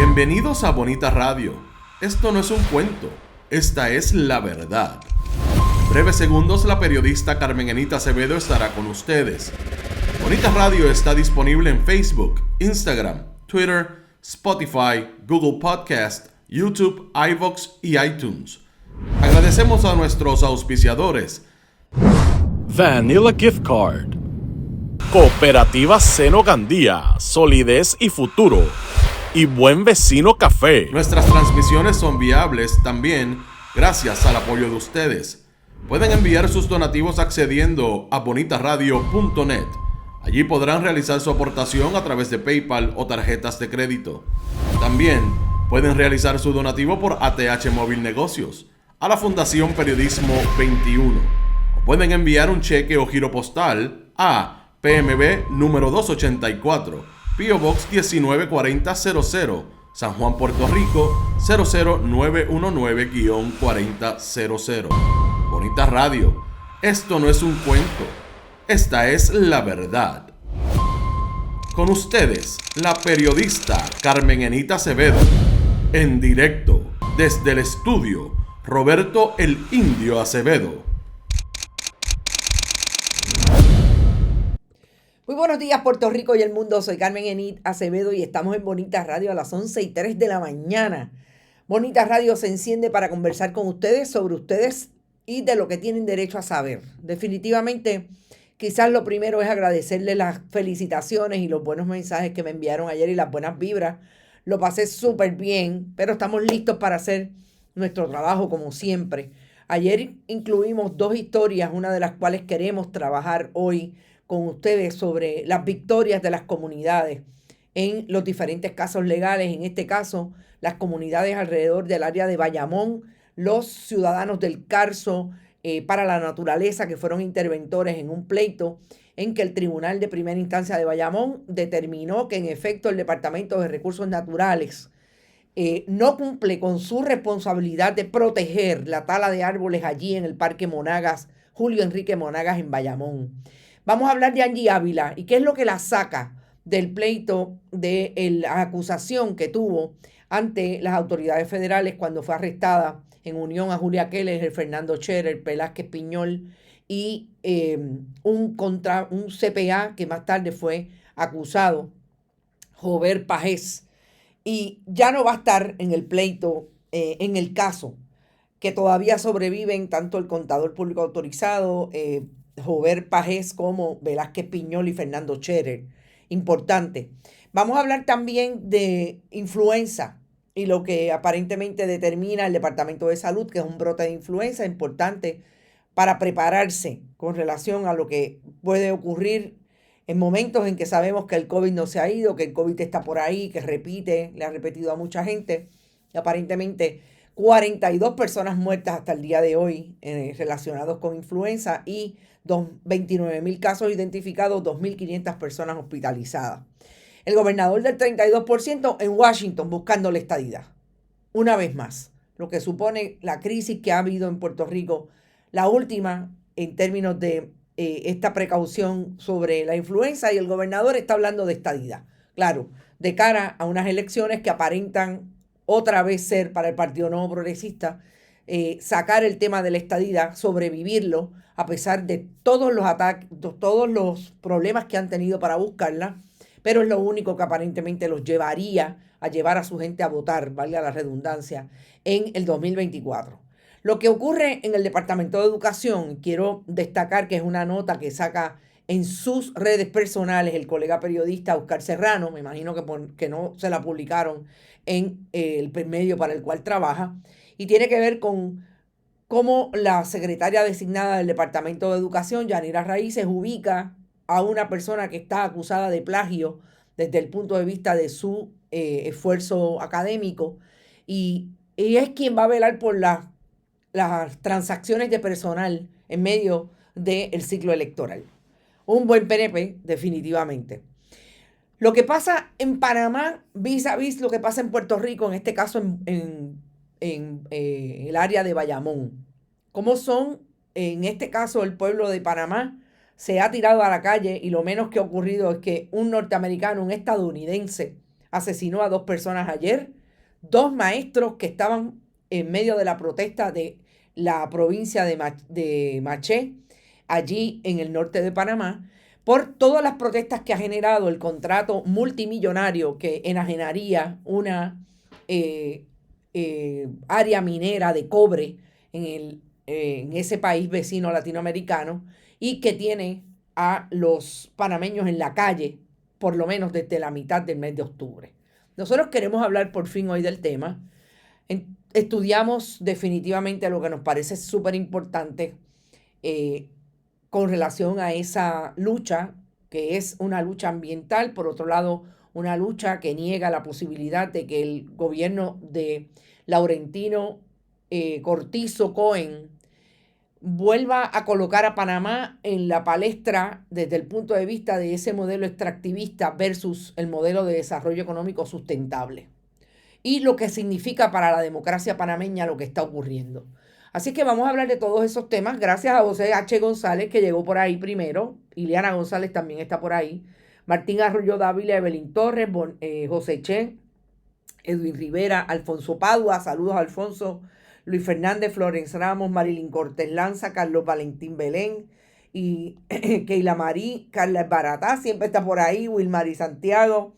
Bienvenidos a Bonita Radio. Esto no es un cuento, esta es la verdad. En breves segundos la periodista Carmen Enita Acevedo estará con ustedes. Bonita Radio está disponible en Facebook, Instagram, Twitter, Spotify, Google Podcast, YouTube, iVoox y iTunes. Agradecemos a nuestros auspiciadores. Vanilla Gift Card, Cooperativa Seno Gandía, Solidez y Futuro, y Buen Vecino Café. Nuestras transmisiones son viables también gracias al apoyo de ustedes. Pueden enviar sus donativos accediendo a bonitaradio.net. Allí podrán realizar su aportación a través de PayPal o tarjetas de crédito. También pueden realizar su donativo por ATH Móvil Negocios a la Fundación Periodismo 21. O pueden enviar un cheque o giro postal a PMB número 284, P.O. Box 194000, San Juan, Puerto Rico 00919-4000. Bonita Radio, esto no es un cuento, esta es la verdad. Con ustedes, la periodista Carmen Enita Acevedo, en directo desde el estudio Roberto el Indio Acevedo. Muy buenos días, Puerto Rico y el mundo. Soy Carmen Enit Acevedo y estamos en Bonita Radio a las 11:03 de la mañana. Bonita Radio se enciende para conversar con ustedes sobre ustedes y de lo que tienen derecho a saber. Definitivamente, quizás lo primero es agradecerles las felicitaciones y los buenos mensajes que me enviaron ayer y las buenas vibras. Lo pasé súper bien, pero estamos listos para hacer nuestro trabajo como siempre. Ayer incluimos 2 historias, una de las cuales queremos trabajar hoy con ustedes sobre las victorias de las comunidades en los diferentes casos legales. En este caso, las comunidades alrededor del área de Bayamón, los ciudadanos del Carso para la Naturaleza, que fueron interventores en un pleito en que el Tribunal de Primera Instancia de Bayamón determinó que en efecto el Departamento de Recursos Naturales no cumple con su responsabilidad de proteger la tala de árboles allí en el Parque Monagas, Julio Enrique Monagas en Bayamón. Vamos a hablar de Angie Ávila y qué es lo que la saca del pleito de la acusación que tuvo ante las autoridades federales cuando fue arrestada en unión a Julia Keller, Fernando Scherer, Velázquez Piñol y un CPA que más tarde fue acusado, Jover Pajés. Y ya no va a estar en el pleito, en el caso, que todavía sobreviven tanto el contador público autorizado, Jover Pajés, como Velázquez Piñol y Fernando Scherer. Importante. Vamos a hablar también de influenza y lo que aparentemente determina el Departamento de Salud, que es un brote de influenza importante para prepararse con relación a lo que puede ocurrir en momentos en que sabemos que el COVID no se ha ido, que el COVID está por ahí, que repite, le ha repetido a mucha gente. Y aparentemente 42 personas muertas hasta el día de hoy relacionados con influenza y 29,000 casos identificados, 2,500 personas hospitalizadas. El gobernador del 32% en Washington buscando la estadidad. Una vez más, lo que supone la crisis que ha habido en Puerto Rico, la última en términos de esta precaución sobre la influenza, y el gobernador está hablando de estadidad. Claro, de cara a unas elecciones que aparentan otra vez ser para el Partido Nuevo Progresista, sacar el tema de la estadidad, sobrevivirlo, a pesar de todos los ataques, todos los problemas que han tenido para buscarla, pero es lo único que aparentemente los llevaría a llevar a su gente a votar, valga la redundancia, en el 2024. Lo que ocurre en el Departamento de Educación, quiero destacar que es una nota que saca en sus redes personales el colega periodista Oscar Serrano, me imagino que no se la publicaron en el medio para el cual trabaja, y tiene que ver con cómo la secretaria designada del Departamento de Educación, Yanira Raíces, ubica a una persona que está acusada de plagio desde el punto de vista de su esfuerzo académico, y es quien va a velar por las transacciones de personal en medio del ciclo electoral. Un buen PNP, definitivamente. Lo que pasa en Panamá, vis a vis lo que pasa en Puerto Rico, en este caso en el área de Bayamón. ¿Cómo son, en este caso, el pueblo de Panamá se ha tirado a la calle y lo menos que ha ocurrido es que un norteamericano, un estadounidense, asesinó a 2 personas ayer, 2 maestros que estaban en medio de la protesta de la provincia de Maché, allí en el norte de Panamá, por todas las protestas que ha generado el contrato multimillonario que enajenaría una área minera de cobre en ese país vecino latinoamericano y que tiene a los panameños en la calle por lo menos desde la mitad del mes de octubre. Nosotros queremos hablar por fin hoy del tema. Estudiamos definitivamente lo que nos parece súper importante con relación a esa lucha, que es una lucha ambiental, por otro lado, una lucha que niega la posibilidad de que el gobierno de Laurentino Cortizo Cohen vuelva a colocar a Panamá en la palestra desde el punto de vista de ese modelo extractivista versus el modelo de desarrollo económico sustentable. Y lo que significa para la democracia panameña lo que está ocurriendo. Así que vamos a hablar de todos esos temas. Gracias a José H. González, que llegó por ahí primero. Ileana González también está por ahí. Martín Arroyo Dávila, Evelyn Torres, José Che, Edwin Rivera, Alfonso Padua. Saludos, Alfonso. Luis Fernández, Florence Ramos, Marilyn Cortés Lanza, Carlos Valentín Belén y Keila Marí, Carla Baratá, siempre está por ahí, Wilmary Santiago,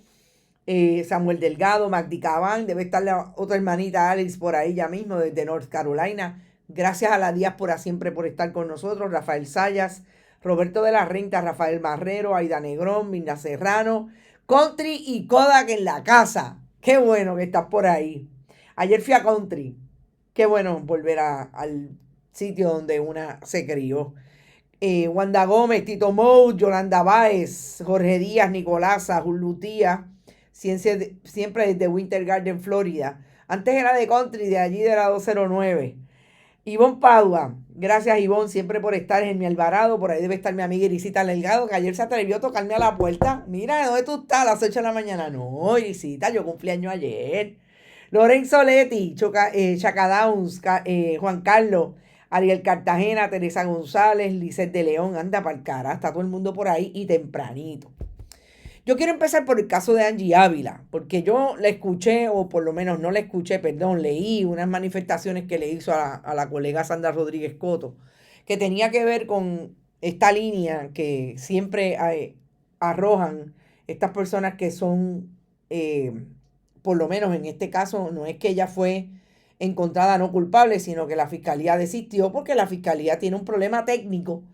Samuel Delgado, Magdi Cabán, debe estar la otra hermanita Alex por ahí ya mismo desde North Carolina. Gracias a la diáspora siempre por estar con nosotros, Rafael Sayas, Roberto de la Renta, Rafael Marrero, Aida Negrón, Mirna Serrano, Country y Kodak en la casa. Qué bueno que estás por ahí. Ayer fui a Country. Qué bueno volver al sitio donde una se crió. Wanda Gómez, Tito Mou, Yolanda Báez, Jorge Díaz, Nicolasa, Julutía, siempre desde Winter Garden, Florida. Antes era de Country, de allí de la 209. Ivonne Padua, gracias Ivonne, siempre por estar en mi Alvarado. Por ahí debe estar mi amiga Irisita Delgado, que ayer se atrevió a tocarme a la puerta. Mira, ¿dónde tú estás a las 8 de la mañana? No, Irisita, yo cumpleaños ayer. Lorenzo Leti, Chacadowns, Juan Carlos, Ariel Cartagena, Teresa González, Lisette de León, anda para el cara, está todo el mundo por ahí y tempranito. Yo quiero empezar por el caso de Angie Ávila, porque yo la escuché, o por lo menos no la escuché, perdón, leí unas manifestaciones que le hizo a la colega Sandra Rodríguez Coto, que tenía que ver con esta línea que siempre arrojan estas personas que son... por lo menos en este caso, no es que ella fue encontrada no culpable, sino que la fiscalía desistió porque la fiscalía tiene un problema técnico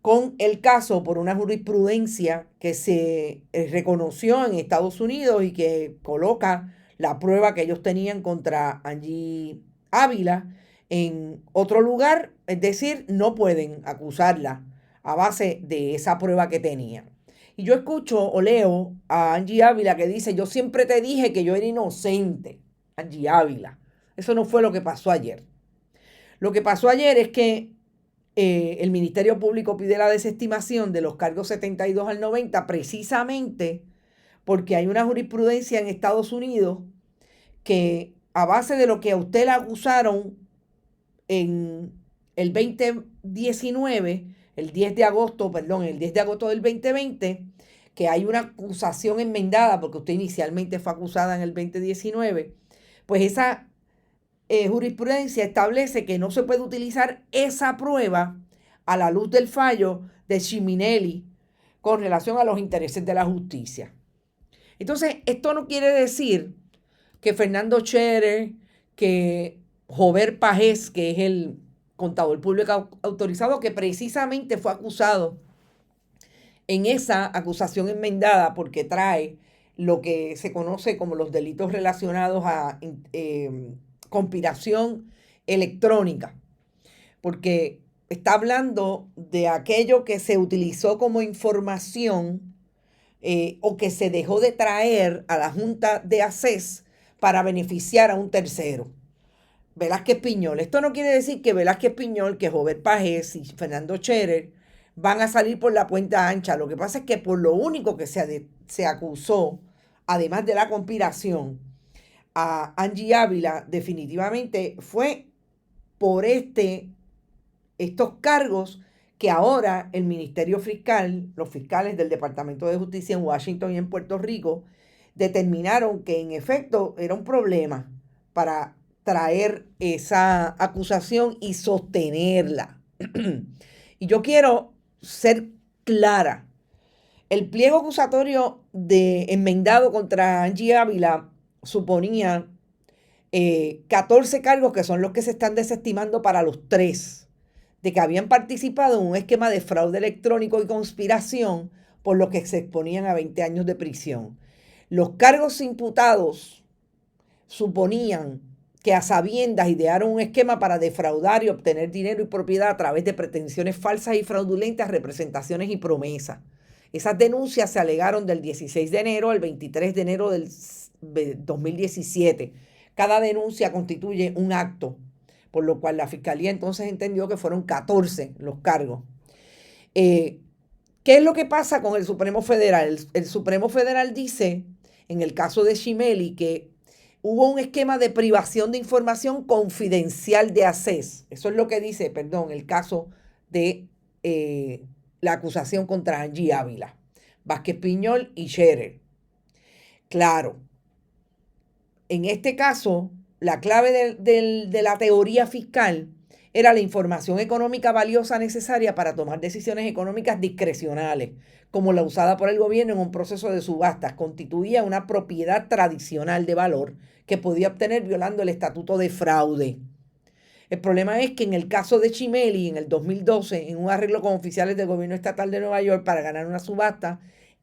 con el caso por una jurisprudencia que se reconoció en Estados Unidos y que coloca la prueba que ellos tenían contra Angie Ávila en otro lugar, es decir, no pueden acusarla a base de esa prueba que tenían. Y yo escucho o leo a Angie Ávila que dice, yo siempre te dije que yo era inocente. Angie Ávila. Eso no fue lo que pasó ayer. Lo que pasó ayer es que el Ministerio Público pide la desestimación de los cargos 72 al 90 precisamente porque hay una jurisprudencia en Estados Unidos que a base de lo que a usted le acusaron en el 2019... el 10 de agosto del 2020, que hay una acusación enmendada, porque usted inicialmente fue acusada en el 2019, pues esa jurisprudencia establece que no se puede utilizar esa prueba a la luz del fallo de Sciminelli con relación a los intereses de la justicia. Entonces, esto no quiere decir que Fernando Scherer, que Jover Pajés, que es el contador público autorizado, que precisamente fue acusado en esa acusación enmendada porque trae lo que se conoce como los delitos relacionados a conspiración electrónica, porque está hablando de aquello que se utilizó como información o que se dejó de traer a la Junta de ACES para beneficiar a un tercero. Velázquez Piñol. Esto no quiere decir que Velázquez Piñol, que Jover Pajés y Fernando Scherer van a salir por la puerta ancha. Lo que pasa es que por lo único que se acusó, además de la conspiración, a Angie Ávila definitivamente fue por estos cargos que ahora el Ministerio Fiscal, los fiscales del Departamento de Justicia en Washington y en Puerto Rico, determinaron que en efecto era un problema para traer esa acusación y sostenerla. Y yo quiero ser clara. El pliego acusatorio enmendado contra Angie Ávila suponía 14 cargos, que son los que se están desestimando para los 3, de que habían participado en un esquema de fraude electrónico y conspiración, por lo que se exponían a 20 años de prisión. Los cargos imputados suponían que a sabiendas idearon un esquema para defraudar y obtener dinero y propiedad a través de pretensiones falsas y fraudulentas, representaciones y promesas. Esas denuncias se alegaron del 16 de enero al 23 de enero del 2017. Cada denuncia constituye un acto, por lo cual la Fiscalía entonces entendió que fueron 14 los cargos. ¿Qué es lo que pasa con el Supremo Federal? El Supremo Federal dice, en el caso de Shimeli, que hubo un esquema de privación de información confidencial de ACES. Eso es lo que dice, el caso de la acusación contra Angie Ávila, Vázquez Piñol y Scherer. Claro, en este caso, la clave de la teoría fiscal era la información económica valiosa necesaria para tomar decisiones económicas discrecionales, como la usada por el gobierno en un proceso de subastas. Constituía una propiedad tradicional de valor que podía obtener violando el estatuto de fraude. El problema es que en el caso de Shimeli, en el 2012, en un arreglo con oficiales del gobierno estatal de Nueva York para ganar una subasta,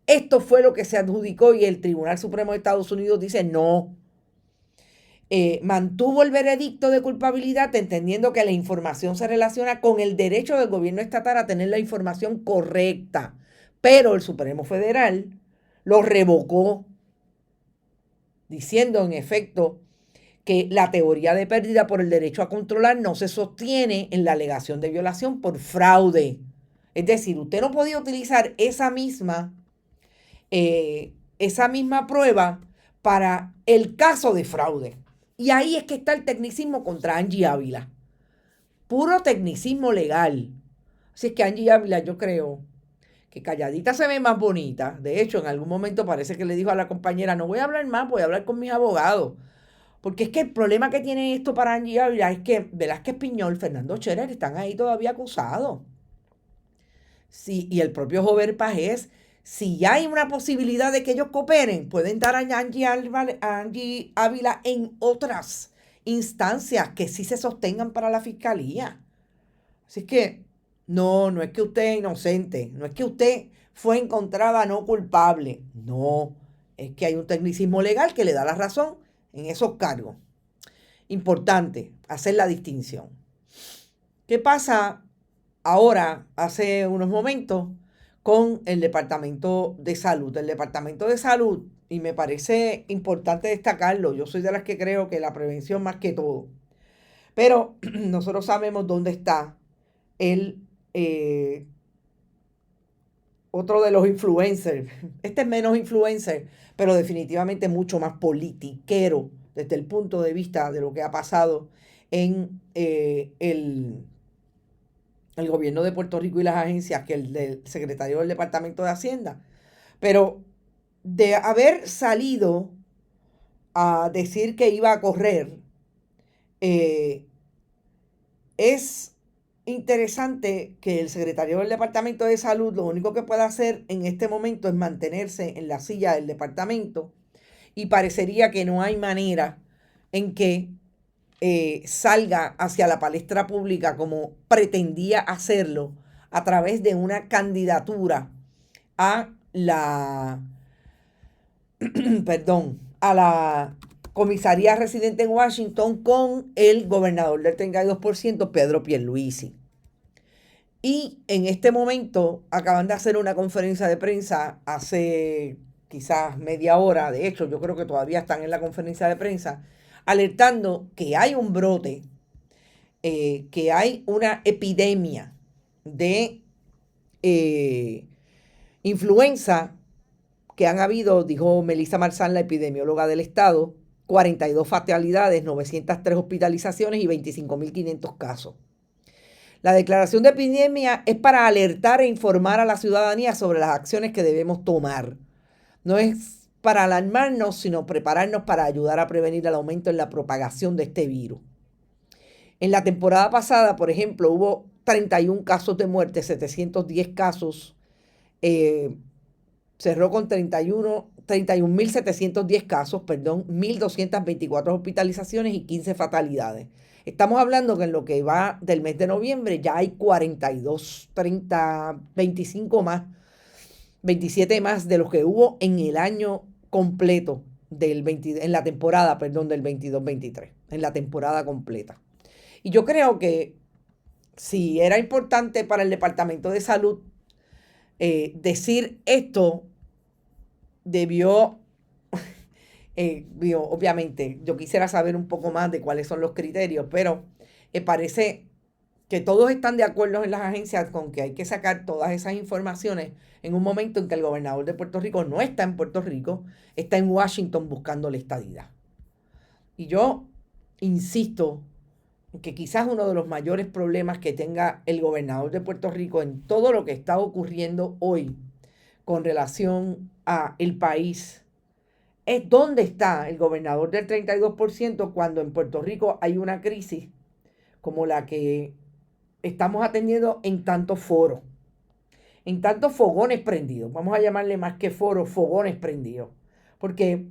esto fue lo que se adjudicó y el Tribunal Supremo de Estados Unidos dice no. Mantuvo el veredicto de culpabilidad, entendiendo que la información se relaciona con el derecho del gobierno estatal a tener la información correcta. Pero el Supremo Federal lo revocó, diciendo en efecto que la teoría de pérdida por el derecho a controlar no se sostiene en la alegación de violación por fraude. Es decir, usted no podía utilizar esa misma prueba para el caso de fraude. Y ahí es que está el tecnicismo contra Angie Ávila. Puro tecnicismo legal. Así es que Angie Ávila, yo creo que calladita se ve más bonita. De hecho, en algún momento parece que le dijo a la compañera, no voy a hablar más, voy a hablar con mis abogados. Porque es que el problema que tiene esto para Angie Ávila es que Velázquez Piñol, Fernando Scherer están ahí todavía acusados. Sí, y el propio Jover Pagés, si hay una posibilidad de que ellos cooperen, pueden dar a Angie Ávila en otras instancias que sí se sostengan para la fiscalía. Así que no es que usted es inocente, no es que usted fue encontrada no culpable, no, es que hay un tecnicismo legal que le da la razón en esos cargos. Importante hacer la distinción. ¿Qué pasa ahora, hace unos momentos, con el Departamento de Salud? El Departamento de Salud, y me parece importante destacarlo, yo soy de las que creo que la prevención más que todo, pero nosotros sabemos dónde está otro de los influencers. Este es menos influencer, pero definitivamente mucho más politiquero desde el punto de vista de lo que ha pasado en el gobierno de Puerto Rico y las agencias, que el del secretario del Departamento de Hacienda. Pero de haber salido a decir que iba a correr, es interesante que el secretario del Departamento de Salud lo único que puede hacer en este momento es mantenerse en la silla del departamento, y parecería que no hay manera en que salga hacia la palestra pública como pretendía hacerlo a través de una candidatura a la a la comisaría residente en Washington con el gobernador del 32%, Pedro Pierluisi. Y en este momento acaban de hacer una conferencia de prensa hace quizás media hora. De hecho, yo creo que todavía están en la conferencia de prensa alertando que hay un brote, que hay una epidemia de influenza, que han habido, dijo Melissa Marzán, la epidemióloga del estado, 42 fatalidades, 903 hospitalizaciones y 25.500 casos. La declaración de epidemia es para alertar e informar a la ciudadanía sobre las acciones que debemos tomar. No es para alarmarnos, sino prepararnos para ayudar a prevenir el aumento en la propagación de este virus. En la temporada pasada, por ejemplo, hubo 31 casos de muerte, 710 casos, cerró con 31.710 casos, 1.224 hospitalizaciones y 15 fatalidades. Estamos hablando que en lo que va del mes de noviembre ya hay 42, 30, 25 más, 27 más de los que hubo en el año completo en la temporada, del 22-23, en la temporada completa. Y yo creo que si era importante para el Departamento de Salud decir esto, obviamente, yo quisiera saber un poco más de cuáles son los criterios, pero parece que todos están de acuerdo en las agencias con que hay que sacar todas esas informaciones en un momento en que el gobernador de Puerto Rico no está en Puerto Rico, está en Washington buscando la estadidad. Y yo insisto en que quizás uno de los mayores problemas que tenga el gobernador de Puerto Rico en todo lo que está ocurriendo hoy con relación a el país es dónde está el gobernador del 32% cuando en Puerto Rico hay una crisis como la que estamos atendiendo en tantos foros, en tantos fogones prendidos. Vamos a llamarle más que foros, fogones prendidos. Porque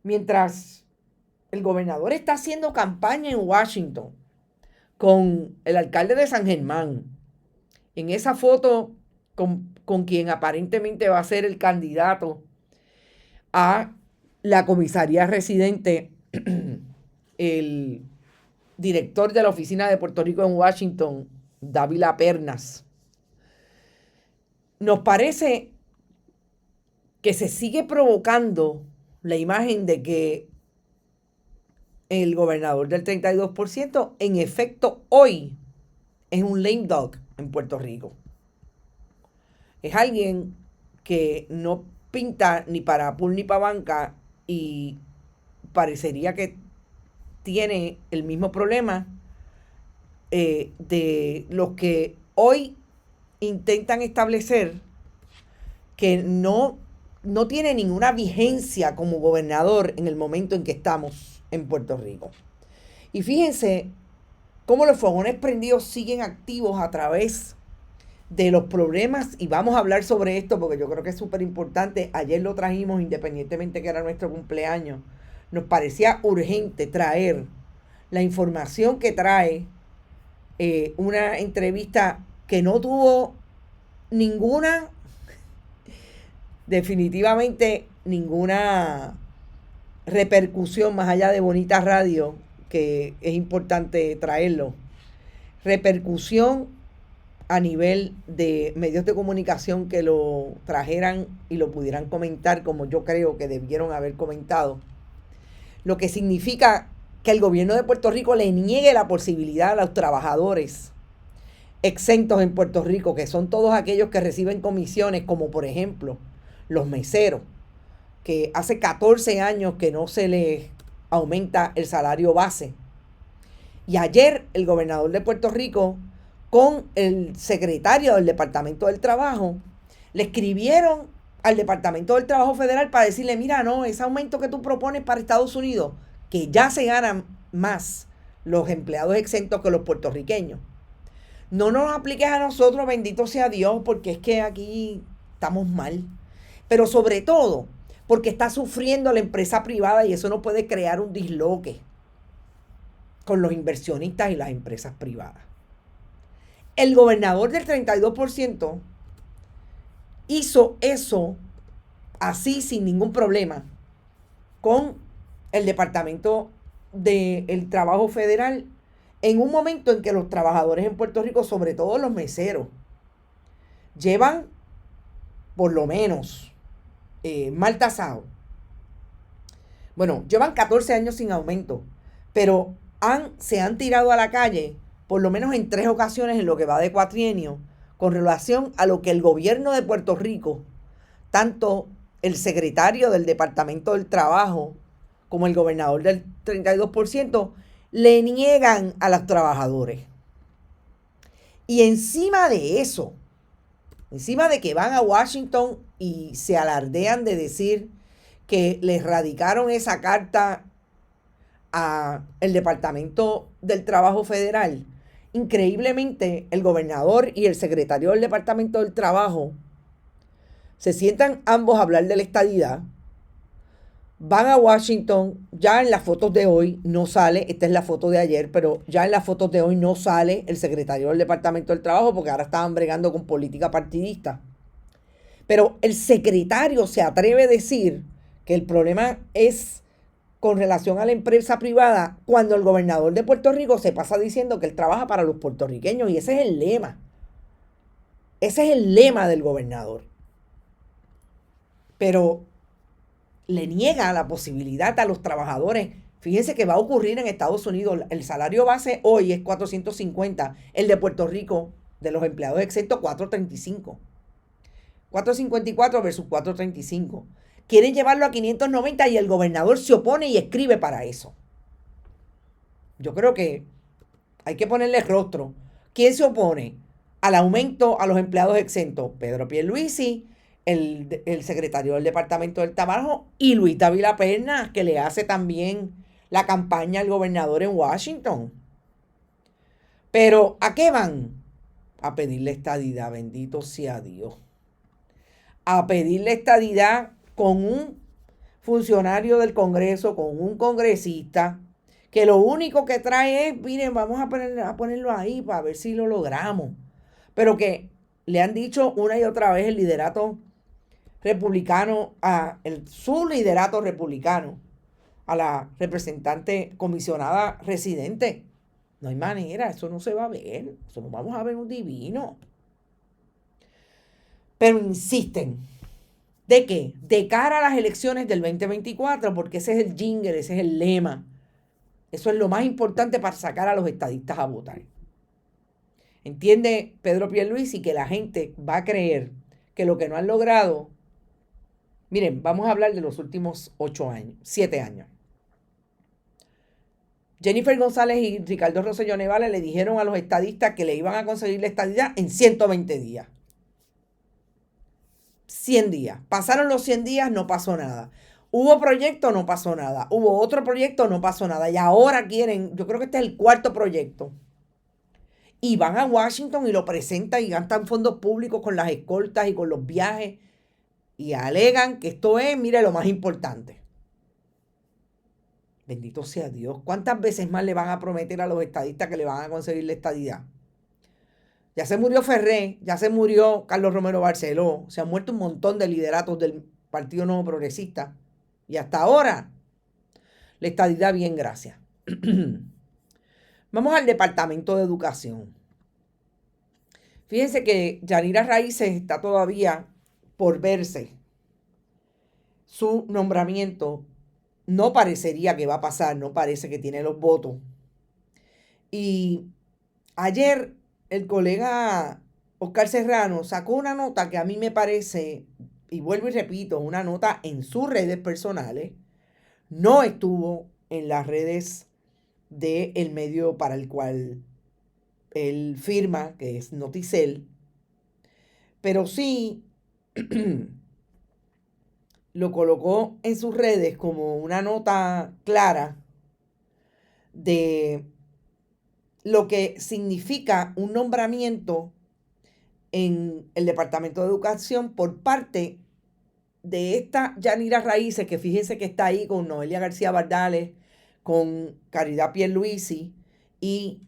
mientras el gobernador está haciendo campaña en Washington con el alcalde de San Germán, en esa foto con quien aparentemente va a ser el candidato a la comisaría residente, el director de la oficina de Puerto Rico en Washington, Dávila Pernas. Nos parece que se sigue provocando la imagen de que el gobernador del 32% en efecto hoy es un lame dog en Puerto Rico. Es alguien que no pinta ni para pool ni para banca y parecería que tiene el mismo problema de los que hoy intentan establecer que no tiene ninguna vigencia como gobernador en el momento en que estamos en Puerto Rico. Y fíjense cómo los fogones prendidos siguen activos a través de los problemas, y vamos a hablar sobre esto porque yo creo que es súper importante. Ayer lo trajimos, independientemente que era nuestro cumpleaños. Nos parecía urgente traer la información que trae una entrevista que no tuvo definitivamente ninguna repercusión más allá de Bonita Radio, que es importante traerlo. Repercusión a nivel de medios de comunicación que lo trajeran y lo pudieran comentar como yo creo que debieron haber comentado. Lo que significa que el gobierno de Puerto Rico le niegue la posibilidad a los trabajadores exentos en Puerto Rico, que son todos aquellos que reciben comisiones, como por ejemplo los meseros, que hace 14 años que no se les aumenta el salario base. Y ayer el gobernador de Puerto Rico con el secretario del Departamento del Trabajo le escribieron al Departamento del Trabajo Federal para decirle: mira, no, ese aumento que tú propones para Estados Unidos, que ya se ganan más los empleados exentos que los puertorriqueños, no nos apliques a nosotros, bendito sea Dios, porque es que aquí estamos mal. Pero sobre todo porque está sufriendo la empresa privada y eso no puede crear un disloque con los inversionistas y las empresas privadas. El gobernador del 32% hizo eso así sin ningún problema con el Departamento del Trabajo Federal en un momento en que los trabajadores en Puerto Rico, sobre todo los meseros, llevan por lo menos mal tasado. Bueno, llevan 14 años sin aumento, pero se han tirado a la calle por lo menos en 3 ocasiones en lo que va de cuatrienio con relación a lo que el gobierno de Puerto Rico, tanto el secretario del Departamento del Trabajo como el gobernador del 32%, le niegan a los trabajadores. Y encima de eso, Encima de que van a Washington y se alardean de decir que les radicaron esa carta a el Departamento del Trabajo Federal. Increíblemente, el gobernador y el secretario del Departamento del Trabajo se sientan ambos a hablar de la estadidad. Van a Washington, ya en las fotos de hoy no sale, esta es la foto de ayer, pero ya en las fotos de hoy no sale el secretario del Departamento del Trabajo porque ahora estaban bregando con política partidista. Pero el secretario se atreve a decir que el problema es con relación a la empresa privada cuando el gobernador de Puerto Rico se pasa diciendo que él trabaja para los puertorriqueños y ese es el lema. Ese es el lema del gobernador. Pero le niega la posibilidad a los trabajadores. Fíjense que va a ocurrir en Estados Unidos. El salario base hoy es 450. El de Puerto Rico, de los empleados exentos, 435. 454 versus 435. Quieren llevarlo a 590 y el gobernador se opone y escribe para eso. Yo creo que hay que ponerle rostro. ¿Quién se opone al aumento a los empleados exentos? Pedro Pierluisi, el secretario del Departamento del Trabajo, y Luis Dávila Perna, que le hace también la campaña al gobernador en Washington. Pero ¿a qué van? A pedirle estadidad, bendito sea Dios. A pedirle estadidad con un funcionario del Congreso, con un congresista, que lo único que trae es, miren, vamos a ponerlo ahí para ver si lo logramos. Pero que le han dicho una y otra vez el liderato republicano, su liderato republicano, a la representante comisionada residente. No hay manera, eso no se va a ver, eso no vamos a ver un divino. Pero insisten. ¿De qué? De cara a las elecciones del 2024, porque ese es el jingle, ese es el lema. Eso es lo más importante para sacar a los estadistas a votar. Entiende Pedro Pierluisi que la gente va a creer que lo que no han logrado. Miren, vamos a hablar de los últimos 7 años. Jennifer González y Ricardo Rosselló Nevales le dijeron a los estadistas que le iban a conseguir la estadidad en 120 días. 100 días. Pasaron los 100 días, no pasó nada. Hubo proyecto, no pasó nada. Hubo otro proyecto, no pasó nada. Y ahora quieren, yo creo que este es el 4º proyecto. Y van a Washington y lo presentan y gastan fondos públicos con las escoltas y con los viajes. Y alegan que esto es, mire, lo más importante. Bendito sea Dios. ¿Cuántas veces más le van a prometer a los estadistas que le van a conseguir la estadidad? Ya se murió Ferré, ya se murió Carlos Romero Barceló, se han muerto un montón de lideratos del Partido Nuevo Progresista. Y hasta ahora, la estadidad bien, gracias. Vamos al Departamento de Educación. Fíjense que Yanira Raíces está todavía por verse. Su nombramiento no parecería que va a pasar, no parece que tiene los votos. Y ayer el colega Oscar Serrano sacó una nota que a mí me parece, y vuelvo y repito, una nota en sus redes personales, no estuvo en las redes del medio para el cual él firma, que es Noticel, pero sí lo colocó en sus redes como una nota clara de lo que significa un nombramiento en el Departamento de Educación por parte de esta Yanira Raíces, que fíjense que está ahí con Noelia García Bardales, con Caridad Pierluisi y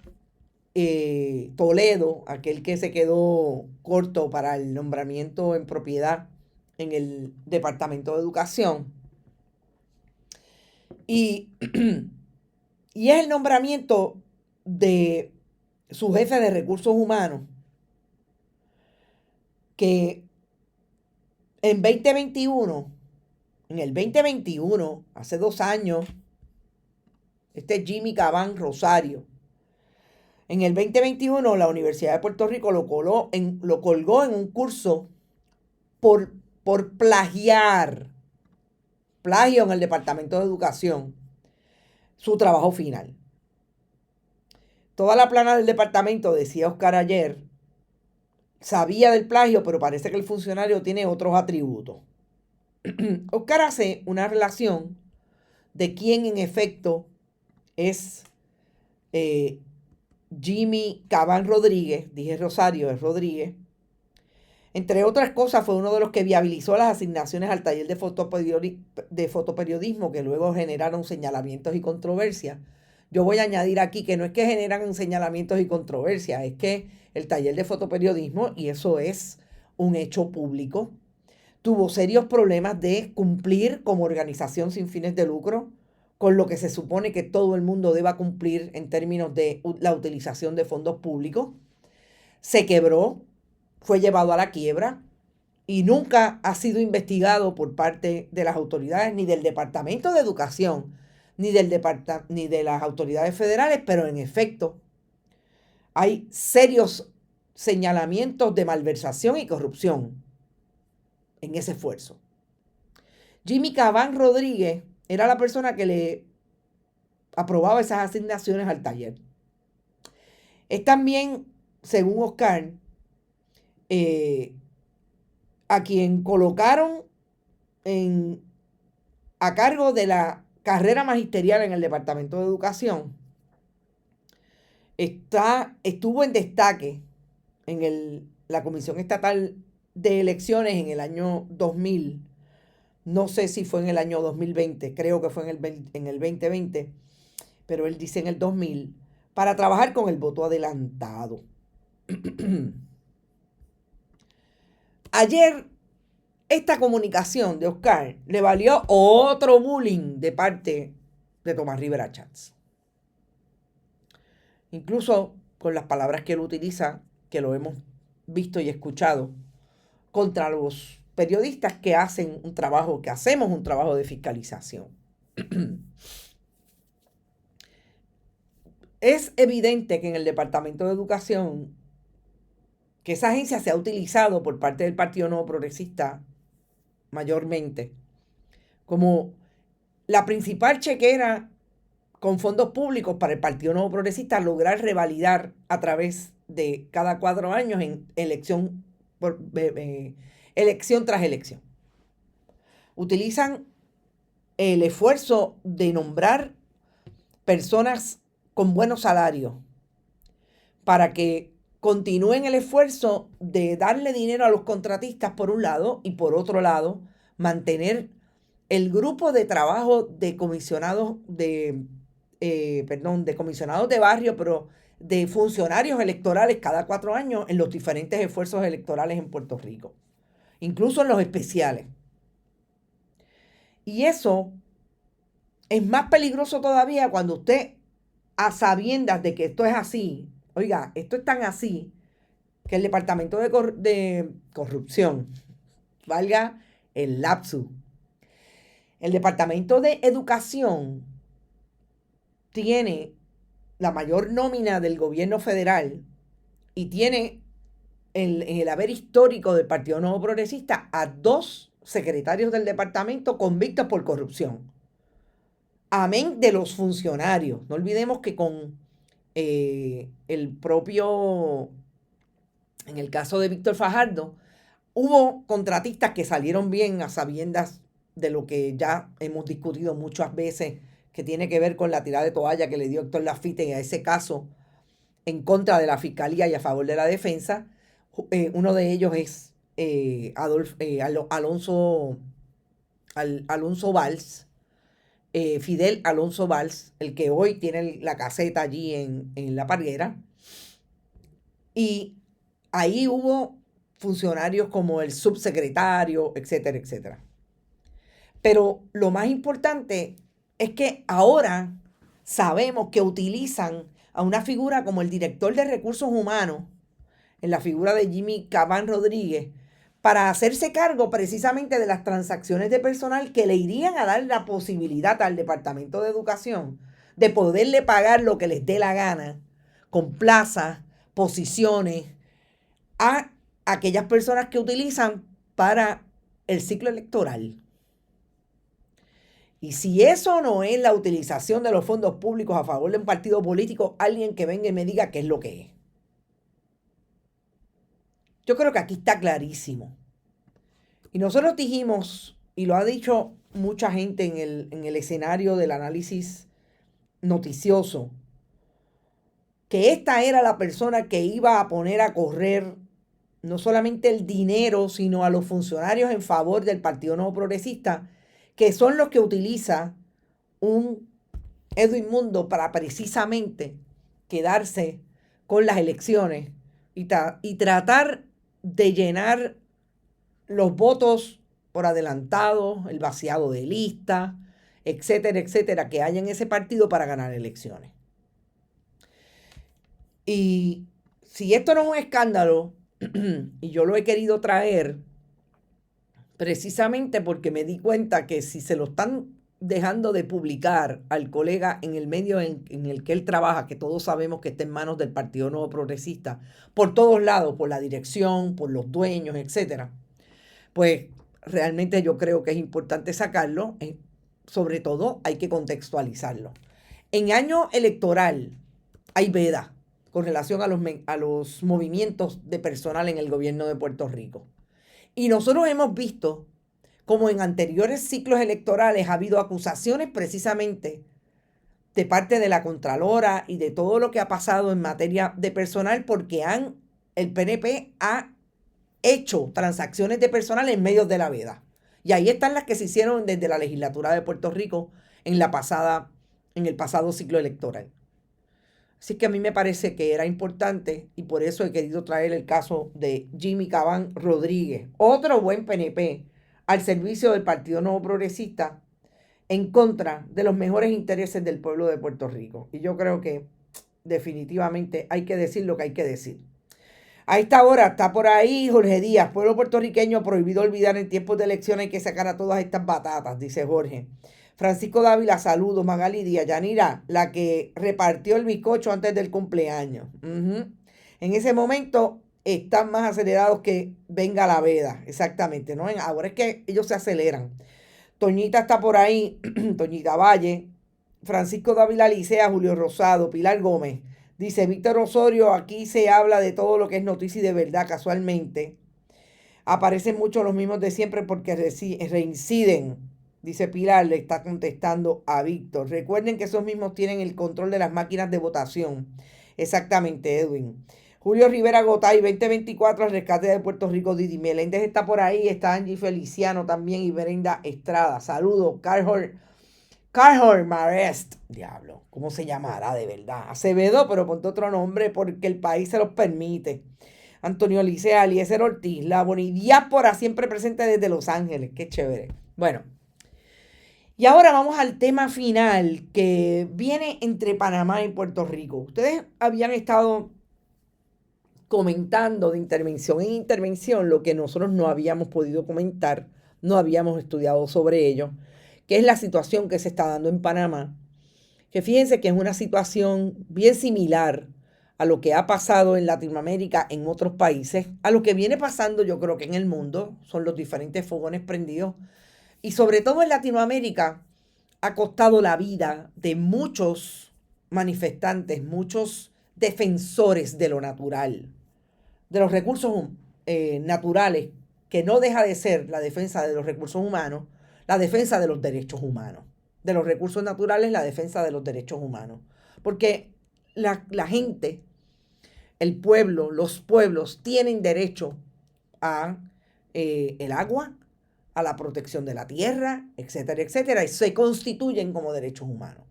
Toledo, aquel que se quedó corto para el nombramiento en propiedad en el Departamento de Educación. Y es el nombramiento de su jefe de recursos humanos, que en el 2021, hace 2 años, Jimmy Cabán Rosario, en el 2021 la Universidad de Puerto Rico lo colgó en un curso por plagio en el Departamento de Educación, su trabajo final. Toda la plana del departamento, decía Oscar ayer, sabía del plagio, pero parece que el funcionario tiene otros atributos. Oscar hace una relación de quién en efecto es Jimmy Cabán Rodríguez, dije Rosario, es Rodríguez. Entre otras cosas, fue uno de los que viabilizó las asignaciones al taller de fotoperiodismo que luego generaron señalamientos y controversias. Yo voy a añadir aquí que no es que generan señalamientos y controversias, es que el taller de fotoperiodismo, y eso es un hecho público, tuvo serios problemas de cumplir como organización sin fines de lucro con lo que se supone que todo el mundo deba cumplir en términos de la utilización de fondos públicos. Se quebró, fue llevado a la quiebra y nunca ha sido investigado por parte de las autoridades, ni del Departamento de Educación, ni de las autoridades federales, pero en efecto hay serios señalamientos de malversación y corrupción en ese esfuerzo. Jimmy Cabán Rodríguez era la persona que le aprobaba esas asignaciones al taller. Es también, según Oscar, a quien colocaron a cargo de la carrera magisterial en el Departamento de Educación. Estuvo en destaque en la Comisión Estatal de Elecciones en el año 2000. No sé si fue en el año 2020, creo que fue en el 2020, pero él dice en el 2000, para trabajar con el voto adelantado. Ayer, esta comunicación de Oscar le valió otro bullying de parte de Tomás Rivera Chats. Incluso con las palabras que él utiliza, que lo hemos visto y escuchado, contra los periodistas que hacemos un trabajo de fiscalización. Es evidente que en el Departamento de Educación, que esa agencia se ha utilizado por parte del Partido Nuevo Progresista mayormente como la principal chequera con fondos públicos para el Partido Nuevo Progresista lograr revalidar a través de cada 4 años en elección tras elección. Utilizan el esfuerzo de nombrar personas con buenos salarios para que continúen el esfuerzo de darle dinero a los contratistas por un lado y por otro lado mantener el grupo de trabajo de comisionados de comisionados de barrio, pero de funcionarios electorales cada 4 años en los diferentes esfuerzos electorales en Puerto Rico, incluso en los especiales. Y eso es más peligroso todavía cuando usted, a sabiendas de que esto es así, oiga, esto es tan así, que el Departamento de Corrupción, valga el lapsus, el Departamento de Educación tiene la mayor nómina del gobierno federal y tiene en el haber histórico del Partido Nuevo Progresista a 2 secretarios del departamento convictos por corrupción. Amén de los funcionarios. No olvidemos que con el propio, en el caso de Víctor Fajardo, hubo contratistas que salieron bien a sabiendas de lo que ya hemos discutido muchas veces, que tiene que ver con la tirada de toalla que le dio Héctor Laffitte a ese caso en contra de la Fiscalía y a favor de la defensa. Uno de ellos es Alonso Valls, Fidel Alonso Valls, el que hoy tiene la caseta allí en La Parguera. Y ahí hubo funcionarios como el subsecretario, etcétera, etcétera. Pero lo más importante es que ahora sabemos que utilizan a una figura como el director de recursos humanos, en la figura de Jimmy Cabán Rodríguez, para hacerse cargo precisamente de las transacciones de personal que le irían a dar la posibilidad al Departamento de Educación de poderle pagar lo que les dé la gana, con plazas, posiciones, a aquellas personas que utilizan para el ciclo electoral. Y si eso no es la utilización de los fondos públicos a favor de un partido político, alguien que venga y me diga qué es lo que es. Yo creo que aquí está clarísimo. Y nosotros dijimos, y lo ha dicho mucha gente en el escenario del análisis noticioso, que esta era la persona que iba a poner a correr no solamente el dinero, sino a los funcionarios en favor del Partido Nuevo Progresista, que son los que utiliza un Edwin Mundo para precisamente quedarse con las elecciones y tratar de llenar los votos por adelantado, el vaciado de lista, etcétera, etcétera, que haya en ese partido para ganar elecciones. Y si esto no es un escándalo, y yo lo he querido traer precisamente porque me di cuenta que si se lo están dejando de publicar al colega en el medio en el que él trabaja, que todos sabemos que está en manos del Partido Nuevo Progresista, por todos lados, por la dirección, por los dueños, etcétera, pues realmente yo creo que es importante sacarlo. Sobre todo hay que contextualizarlo. En año electoral hay veda con relación a los movimientos de personal en el gobierno de Puerto Rico. Y nosotros hemos visto como en anteriores ciclos electorales ha habido acusaciones precisamente de parte de la Contralora y de todo lo que ha pasado en materia de personal porque el PNP ha hecho transacciones de personal en medio de la veda. Y ahí están las que se hicieron desde la legislatura de Puerto Rico en el pasado ciclo electoral. Así que a mí me parece que era importante y por eso he querido traer el caso de Jimmy Cabán Rodríguez, otro buen PNP al servicio del Partido Nuevo Progresista en contra de los mejores intereses del pueblo de Puerto Rico. Y yo creo que definitivamente hay que decir lo que hay que decir. A esta hora está por ahí Jorge Díaz, pueblo puertorriqueño prohibido olvidar en tiempos de elecciones, hay que sacar a todas estas batatas, dice Jorge. Francisco Dávila, saludos. Magali Díaz, Yanira, la que repartió el bizcocho antes del cumpleaños. En ese momento están más acelerados que venga la veda, exactamente, ¿no? Ahora es que ellos se aceleran. Toñita está por ahí, Toñita Valle, Francisco Dávila Licea, Julio Rosado, Pilar Gómez. Dice Víctor Osorio, aquí se habla de todo lo que es noticia y de verdad, casualmente. Aparecen muchos los mismos de siempre porque reinciden. Dice Pilar, le está contestando a Víctor. Recuerden que esos mismos tienen el control de las máquinas de votación. Exactamente, Edwin. Julio Rivera Gotay, 2024 al rescate de Puerto Rico. Didi Meléndez está por ahí. Está Angie Feliciano también y Brenda Estrada. Saludos. Carhol Marest. Diablo, ¿cómo se llamará de verdad? Acevedo, pero ponte otro nombre porque el país se los permite. Antonio Licea, Eliezer Ortiz, la Bonidiáspora siempre presente desde Los Ángeles. Qué chévere. Bueno. Y ahora vamos al tema final que viene entre Panamá y Puerto Rico. Ustedes habían estado comentando de intervención en intervención lo que nosotros no habíamos podido comentar, no habíamos estudiado sobre ello, que es la situación que se está dando en Panamá, que fíjense que es una situación bien similar a lo que ha pasado en Latinoamérica, en otros países, a lo que viene pasando yo creo que en el mundo, son los diferentes fogones prendidos. Y sobre todo en Latinoamérica ha costado la vida de muchos manifestantes, muchos defensores de lo natural, de los recursos naturales, que no deja de ser la defensa de los recursos humanos, la defensa de los derechos humanos. De los recursos naturales, la defensa de los derechos humanos. Porque la gente, el pueblo, los pueblos tienen derecho a el agua, a la protección de la tierra, etcétera, etcétera, y se constituyen como derechos humanos.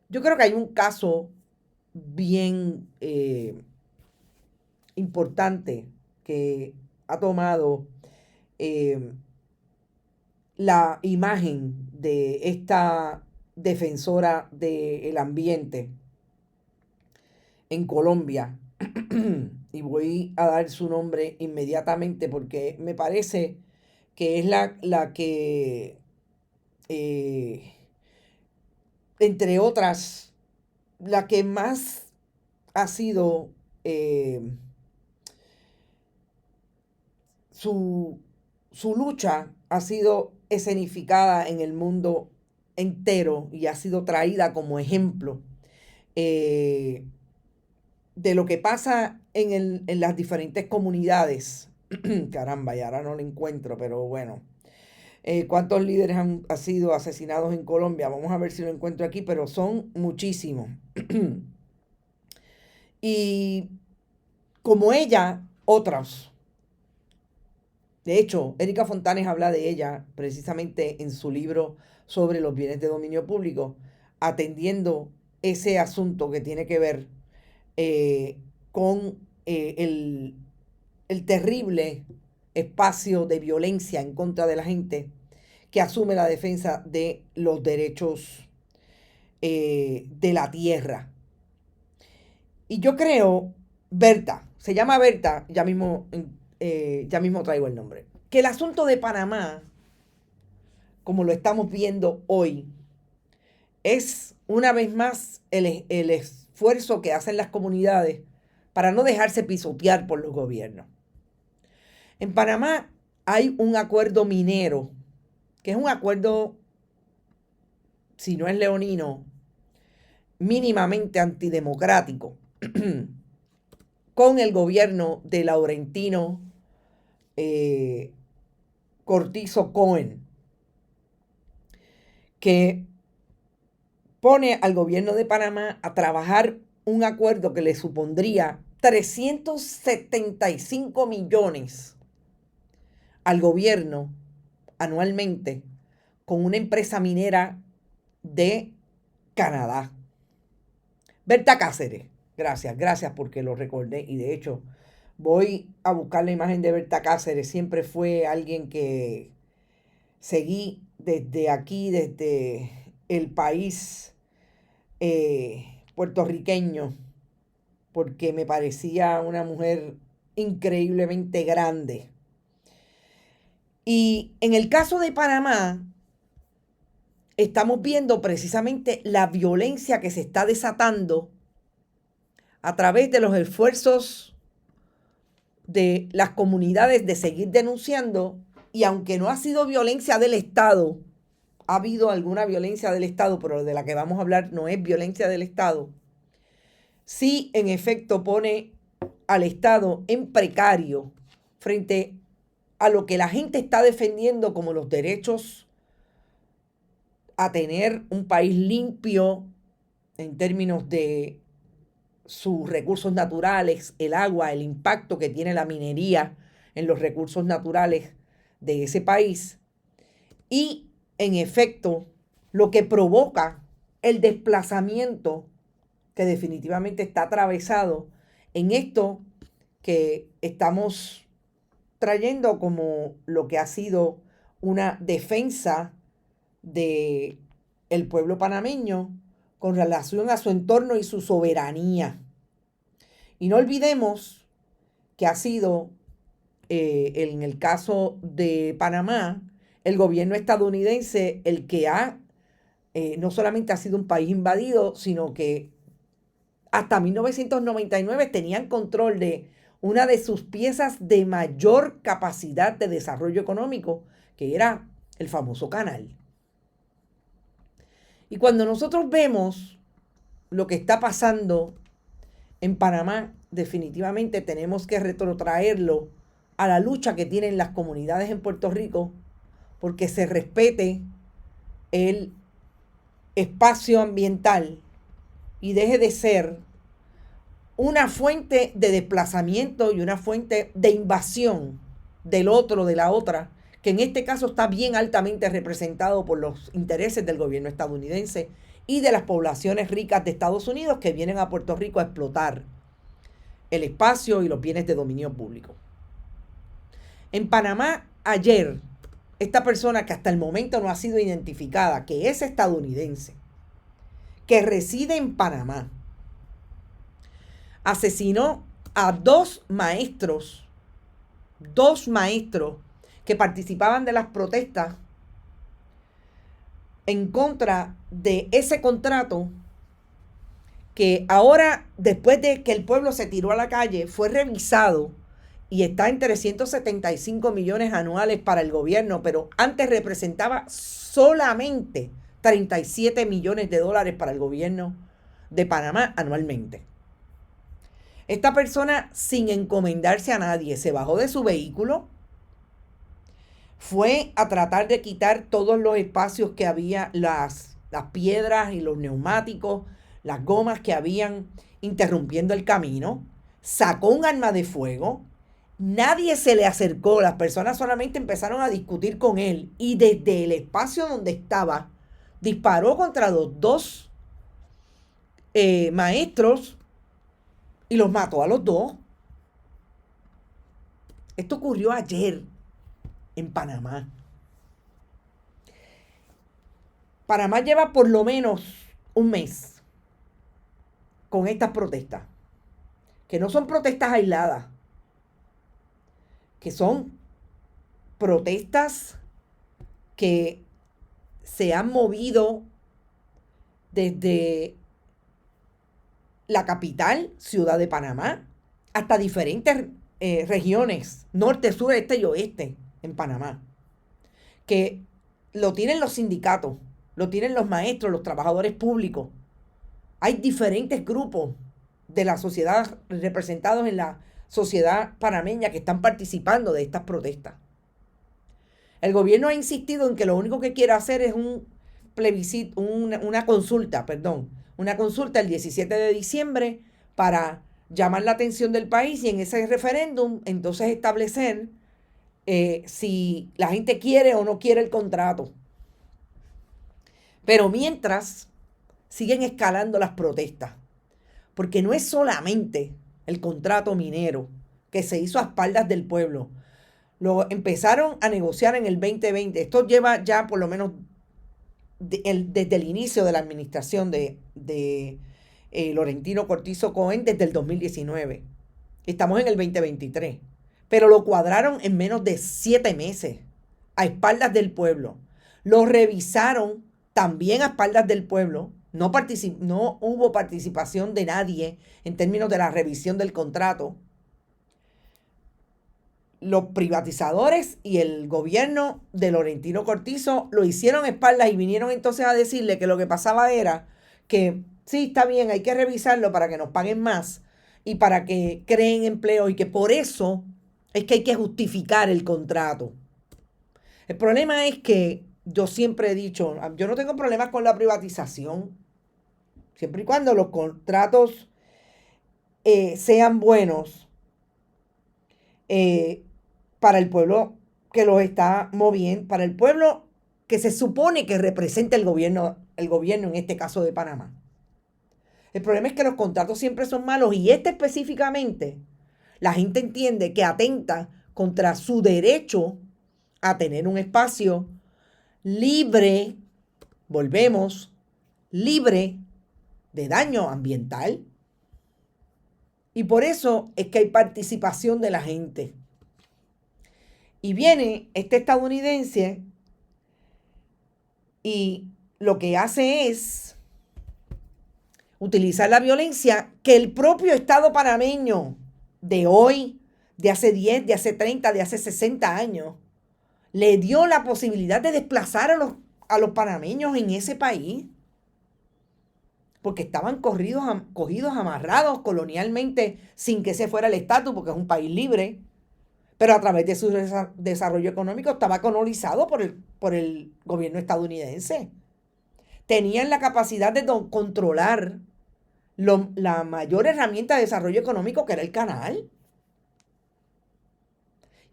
Yo creo que hay un caso bien importante que ha tomado la imagen de esta defensora del ambiente en Colombia, y voy a dar su nombre inmediatamente porque me parece que es la que, entre otras, la que más ha sido su lucha ha sido escenificada en el mundo entero y ha sido traída como ejemplo de lo que pasa en las diferentes comunidades. Caramba, y ahora no lo encuentro, pero bueno. ¿Cuántos líderes han sido asesinados en Colombia? Vamos a ver si lo encuentro aquí, pero son muchísimos. Y como ella, otras. De hecho, Erika Fontanes habla de ella precisamente en su libro sobre los bienes de dominio público, atendiendo ese asunto que tiene que ver con el terrible espacio de violencia en contra de la gente que asume la defensa de los derechos de la tierra. Y yo creo, Berta, se llama Berta, ya mismo traigo el nombre, que el asunto de Panamá, como lo estamos viendo hoy, es una vez más el esfuerzo que hacen las comunidades para no dejarse pisotear por los gobiernos. En Panamá hay un acuerdo minero, que es un acuerdo, si no es leonino, mínimamente antidemocrático, con el gobierno de Laurentino Cortizo Cohen, que pone al gobierno de Panamá a trabajar un acuerdo que le supondría 375 millones al gobierno anualmente con una empresa minera de Canadá. Berta Cáceres, gracias porque lo recordé y de hecho voy a buscar la imagen de Berta Cáceres. Siempre fue alguien que seguí desde aquí, desde el país puertorriqueño, porque me parecía una mujer increíblemente grande. Y en el caso de Panamá, estamos viendo precisamente la violencia que se está desatando a través de los esfuerzos de las comunidades de seguir denunciando, y aunque no ha sido violencia del Estado, ha habido alguna violencia del Estado, pero de la que vamos a hablar no es violencia del Estado, sí en efecto pone al Estado en precario frente a lo que la gente está defendiendo como los derechos a tener un país limpio en términos de sus recursos naturales, el agua, el impacto que tiene la minería en los recursos naturales de ese país, y en efecto lo que provoca el desplazamiento que definitivamente está atravesado en esto que estamos trayendo como lo que ha sido una defensa de el pueblo panameño con relación a su entorno y su soberanía. Y no olvidemos que ha sido, en el caso de Panamá, el gobierno estadounidense el que no solamente ha sido un país invadido, sino que hasta 1999 tenían control de una de sus piezas de mayor capacidad de desarrollo económico, que era el famoso canal. Y cuando nosotros vemos lo que está pasando en Panamá, definitivamente tenemos que retrotraerlo a la lucha que tienen las comunidades en Puerto Rico porque se respete el espacio ambiental y deje de ser una fuente de desplazamiento y una fuente de invasión del otro, de la otra, que en este caso está bien altamente representado por los intereses del gobierno estadounidense y de las poblaciones ricas de Estados Unidos que vienen a Puerto Rico a explotar el espacio y los bienes de dominio público. En Panamá, ayer, esta persona que hasta el momento no ha sido identificada, que es estadounidense, que reside en Panamá, asesinó a dos maestros que participaban de las protestas en contra de ese contrato que ahora, después de que el pueblo se tiró a la calle, fue revisado y está en 375 millones anuales para el gobierno, pero antes representaba solamente 37 millones de dólares para el gobierno de Panamá anualmente. Esta persona, sin encomendarse a nadie, se bajó de su vehículo, fue a tratar de quitar todos los espacios que había, las piedras y los neumáticos, las gomas que habían interrumpiendo el camino, sacó un arma de fuego, nadie se le acercó, las personas solamente empezaron a discutir con él y desde el espacio donde estaba disparó contra los dos maestros y los mató a los dos. Esto ocurrió ayer en Panamá. Panamá lleva por lo menos un mes con estas protestas, que no son protestas aisladas, que son protestas que se han movido desde la capital, Ciudad de Panamá, hasta diferentes regiones, norte, sur, este y oeste en Panamá, que lo tienen los sindicatos, lo tienen los maestros, los trabajadores públicos. Hay diferentes grupos de la sociedad representados en la sociedad panameña que están participando de estas protestas. El gobierno ha insistido en que lo único que quiere hacer es un plebiscito, una consulta el 17 de diciembre para llamar la atención del país y en ese referéndum entonces establecer si la gente quiere o no quiere el contrato. Pero mientras siguen escalando las protestas, porque no es solamente el contrato minero que se hizo a espaldas del pueblo. Lo empezaron a negociar en el 2020. Esto lleva ya por lo menos desde el inicio de la administración de Laurentino Cortizo Cohen, desde el 2019. Estamos en el 2023. Pero lo cuadraron en menos de 7 meses, a espaldas del pueblo. Lo revisaron también a espaldas del pueblo. No hubo participación de nadie en términos de la revisión del contrato. Los privatizadores y el gobierno de Laurentino Cortizo lo hicieron a espaldas y vinieron entonces a decirle que lo que pasaba era que sí, está bien, hay que revisarlo para que nos paguen más y para que creen empleo y que por eso es que hay que justificar el contrato. El problema es que yo siempre he dicho, yo no tengo problemas con la privatización, siempre y cuando los contratos sean buenos para el pueblo que los está moviendo, para el pueblo que se supone que representa el gobierno en este caso de Panamá. El problema es que los contratos siempre son malos y este específicamente, la gente entiende que atenta contra su derecho a tener un espacio libre, libre de daño ambiental. Y por eso es que hay participación de la gente. Y viene este estadounidense y lo que hace es utilizar la violencia que el propio Estado panameño de hoy, de hace 10, de hace 30, de hace 60 años, le dio la posibilidad de desplazar a los panameños en ese país, porque estaban cogidos, amarrados colonialmente sin que ese fuera el estatus, porque es un país libre, pero a través de su desarrollo económico estaba colonizado por el gobierno estadounidense. Tenían la capacidad de controlar la mayor herramienta de desarrollo económico, que era el canal.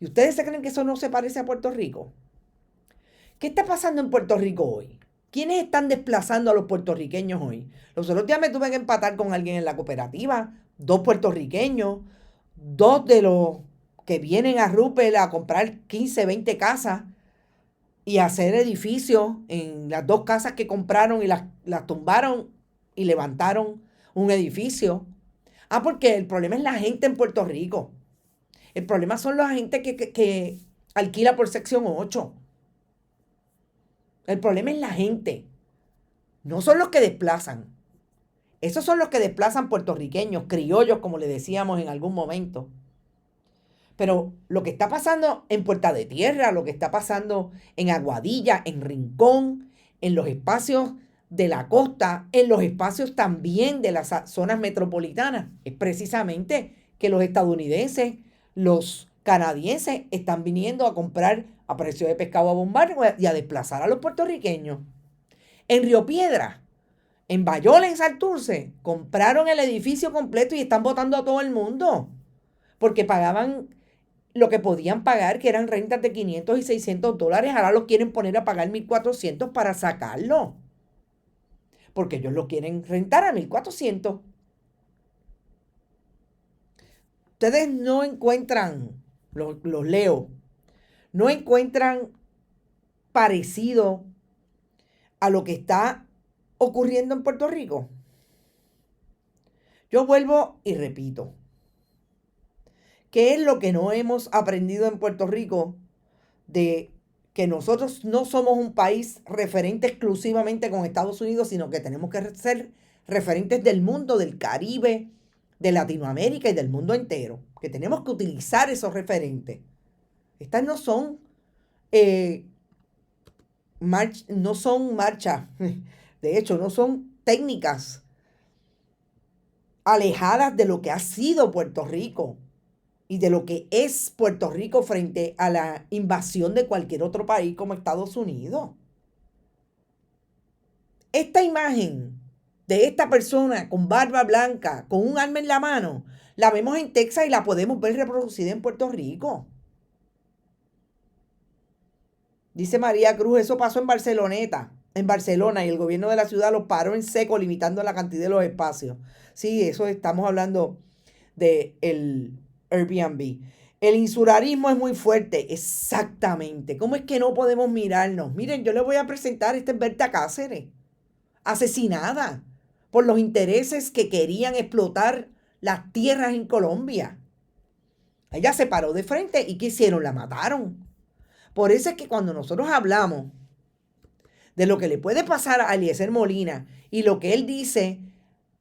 ¿Y ustedes se creen que eso no se parece a Puerto Rico? ¿Qué está pasando en Puerto Rico hoy? ¿Quiénes están desplazando a los puertorriqueños hoy? Los otros días me tuve que empatar con alguien en la cooperativa, 2 puertorriqueños, 2 de los que vienen a Rupel a comprar 15, 20 casas y hacer edificios en las 2 casas que compraron y las tumbaron y levantaron un edificio. Porque el problema es la gente en Puerto Rico. El problema son la gente que alquila por sección 8. El problema es la gente. No son los que desplazan. Esos son los que desplazan puertorriqueños, criollos, como le decíamos en algún momento. Pero lo que está pasando en Puerta de Tierra, lo que está pasando en Aguadilla, en Rincón, en los espacios de la costa, en los espacios también de las zonas metropolitanas. Es precisamente que los estadounidenses, los canadienses están viniendo a comprar a precio de pescado a bombar y a desplazar a los puertorriqueños. En Río Piedra, en Bayole, en Santurce, compraron el edificio completo y están botando a todo el mundo porque pagaban lo que podían pagar, que eran rentas de $500 y $600. Ahora lo quieren poner a pagar $1,400 para sacarlo, porque ellos lo quieren rentar a $1,400. Ustedes no encuentran, los leo, no encuentran parecido a lo que está ocurriendo en Puerto Rico. Yo vuelvo y repito, ¿qué es lo que no hemos aprendido en Puerto Rico? De que nosotros no somos un país referente exclusivamente con Estados Unidos, sino que tenemos que ser referentes del mundo, del Caribe, de Latinoamérica y del mundo entero. Que tenemos que utilizar esos referentes. Estas no son marchas, de hecho, no son técnicas alejadas de lo que ha sido Puerto Rico y de lo que es Puerto Rico frente a la invasión de cualquier otro país como Estados Unidos. Esta imagen de esta persona con barba blanca, con un arma en la mano, la vemos en Texas y la podemos ver reproducida en Puerto Rico. Dice María Cruz, eso pasó en Barcelona, y el gobierno de la ciudad los paró en seco, limitando la cantidad de los espacios. Sí, eso estamos hablando del Airbnb. El insularismo es muy fuerte, exactamente. ¿Cómo es que no podemos mirarnos? Miren, yo les voy a presentar, esta es Berta Cáceres, asesinada por los intereses que querían explotar las tierras en Colombia. Ella se paró de frente y ¿qué hicieron? La mataron. Por eso es que cuando nosotros hablamos de lo que le puede pasar a Eliezer Molina y lo que él dice,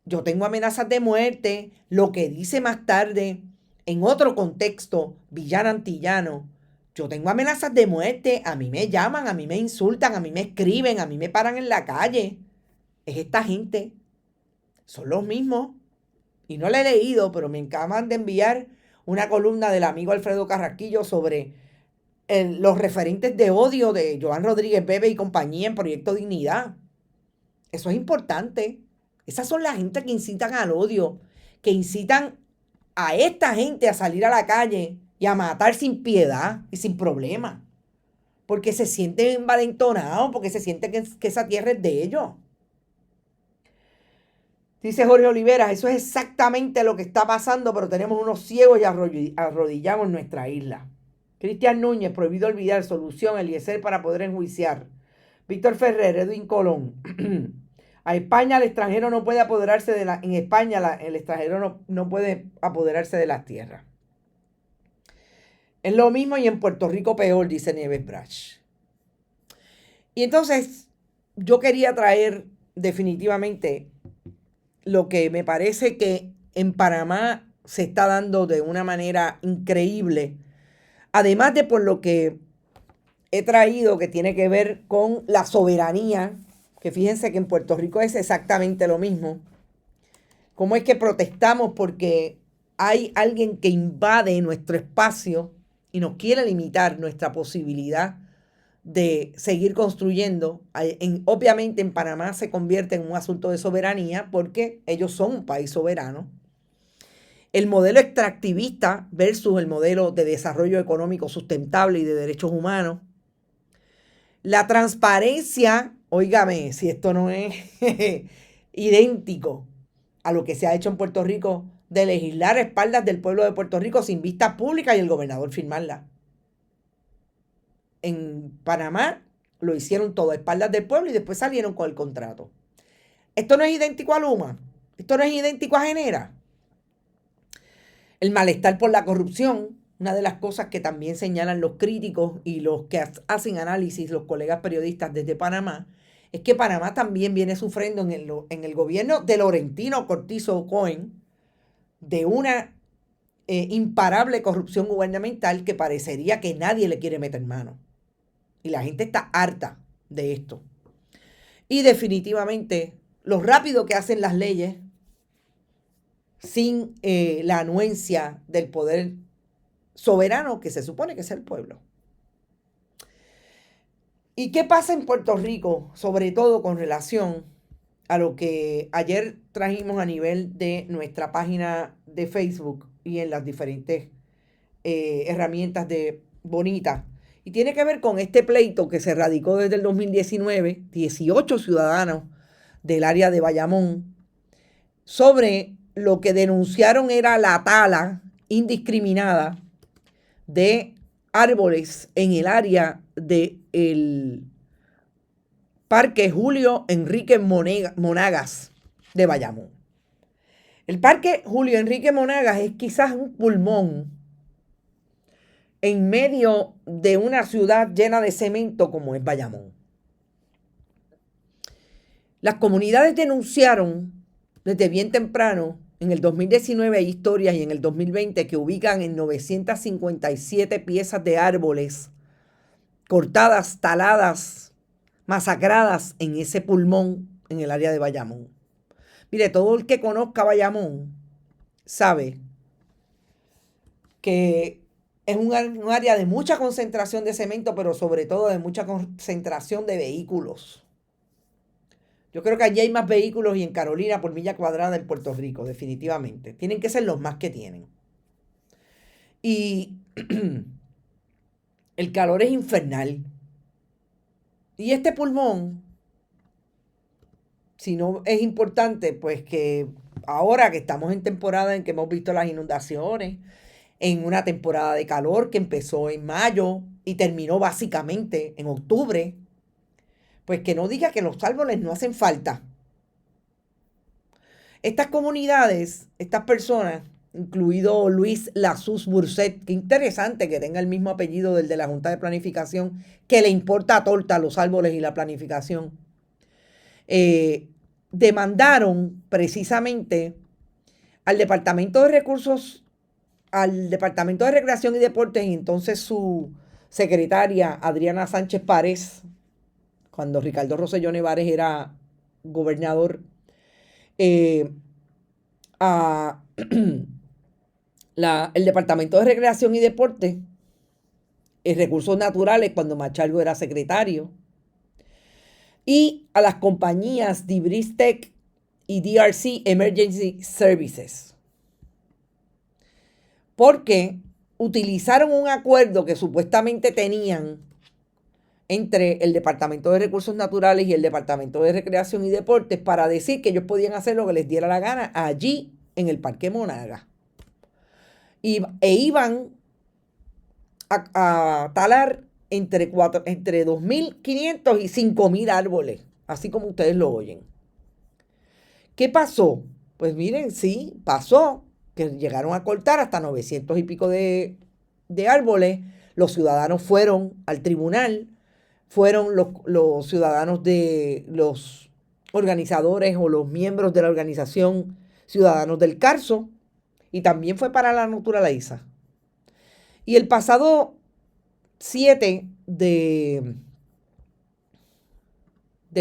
yo tengo amenazas de muerte, lo que dice más tarde, en otro contexto, villano antillano, yo tengo amenazas de muerte, a mí me llaman, a mí me insultan, a mí me escriben, a mí me paran en la calle. Es esta gente, son los mismos. Y no la he leído, pero me acaban de enviar una columna del amigo Alfredo Carrasquillo sobre los referentes de odio de Joan Rodríguez Bebe y compañía en Proyecto Dignidad. Eso es importante. Esas son las gente que incitan al odio, que incitan a esta gente a salir a la calle y a matar sin piedad y sin problema. Porque se sienten envalentonados, porque se sienten que esa tierra es de ellos. Dice Jorge Olivera, eso es exactamente lo que está pasando, pero tenemos unos ciegos y arrodillamos nuestra isla. Cristian Núñez, prohibido olvidar, solución, Eliezer para poder enjuiciar. Víctor Ferrer, Edwin Colón. A España el extranjero no puede apoderarse de en España el extranjero no puede apoderarse de las tierras. Es lo mismo y en Puerto Rico peor, dice Nieves Brach. Y entonces yo quería traer definitivamente lo que me parece que en Panamá se está dando de una manera increíble. Además de por lo que he traído que tiene que ver con la soberanía, que fíjense que en Puerto Rico es exactamente lo mismo. ¿Cómo es que protestamos porque hay alguien que invade nuestro espacio y nos quiere limitar nuestra posibilidad de seguir construyendo? Obviamente en Panamá se convierte en un asunto de soberanía porque ellos son un país soberano. El modelo extractivista versus el modelo de desarrollo económico sustentable y de derechos humanos. La transparencia, óigame, si esto no es idéntico a lo que se ha hecho en Puerto Rico, de legislar a espaldas del pueblo de Puerto Rico sin vista pública y el gobernador firmarla. En Panamá lo hicieron todo a espaldas del pueblo y después salieron con el contrato. Esto no es idéntico a Luma, esto no es idéntico a Genera. El malestar por la corrupción, una de las cosas que también señalan los críticos y los que hacen análisis, los colegas periodistas desde Panamá, es que Panamá también viene sufriendo en el gobierno de Laurentino Cortizo Cohen de una imparable corrupción gubernamental que parecería que nadie le quiere meter mano. Y la gente está harta de esto. Y definitivamente, lo rápido que hacen las leyes sin la anuencia del poder soberano que se supone que es el pueblo. ¿Y qué pasa en Puerto Rico, sobre todo con relación a lo que ayer trajimos a nivel de nuestra página de Facebook y en las diferentes herramientas de Bonita? Y tiene que ver con este pleito que se radicó desde el 2019, 18 ciudadanos del área de Bayamón, sobre lo que denunciaron era la tala indiscriminada de árboles en el área del Parque Julio Enrique Monagas de Bayamón. El Parque Julio Enrique Monagas es quizás un pulmón en medio de una ciudad llena de cemento como es Bayamón. Las comunidades denunciaron desde bien temprano. En el 2019 hay historias y en el 2020 que ubican en 957 piezas de árboles cortadas, taladas, masacradas en ese pulmón en el área de Bayamón. Mire, todo el que conozca Bayamón sabe que es un área de mucha concentración de cemento, pero sobre todo de mucha concentración de vehículos. Yo creo que allí hay más vehículos y en Carolina por milla cuadrada en Puerto Rico, definitivamente. Tienen que ser los más que tienen. Y el calor es infernal. Y este pulmón, si no es importante, pues que ahora que estamos en temporada en que hemos visto las inundaciones, en una temporada de calor que empezó en mayo y terminó básicamente en octubre, pues que no diga que los árboles no hacen falta. Estas comunidades, estas personas, incluido Luis Lasus Burset, qué interesante que tenga el mismo apellido del de la Junta de Planificación, que le importa a torta los árboles y la planificación, demandaron precisamente al Departamento de Recursos, al Departamento de Recreación y Deportes, y entonces su secretaria, Adriana Sánchez Párez, cuando Ricardo Rosselló Nevares era gobernador, el Departamento de Recreación y Deportes, Recursos Naturales, cuando Machargo era secretario, y a las compañías Dibristec y DRC Emergency Services, porque utilizaron un acuerdo que supuestamente tenían entre el Departamento de Recursos Naturales y el Departamento de Recreación y Deportes para decir que ellos podían hacer lo que les diera la gana allí en el Parque Monagas. E iban a talar entre 2.500 y 5.000 árboles, así como ustedes lo oyen. ¿Qué pasó? Pues miren, sí, pasó que llegaron a cortar hasta 900 y pico de árboles. Los ciudadanos fueron al tribunal. Fueron los ciudadanos de los organizadores o los miembros de la organización Ciudadanos del Carso, y también fue para la naturaleza. Y el pasado 7 de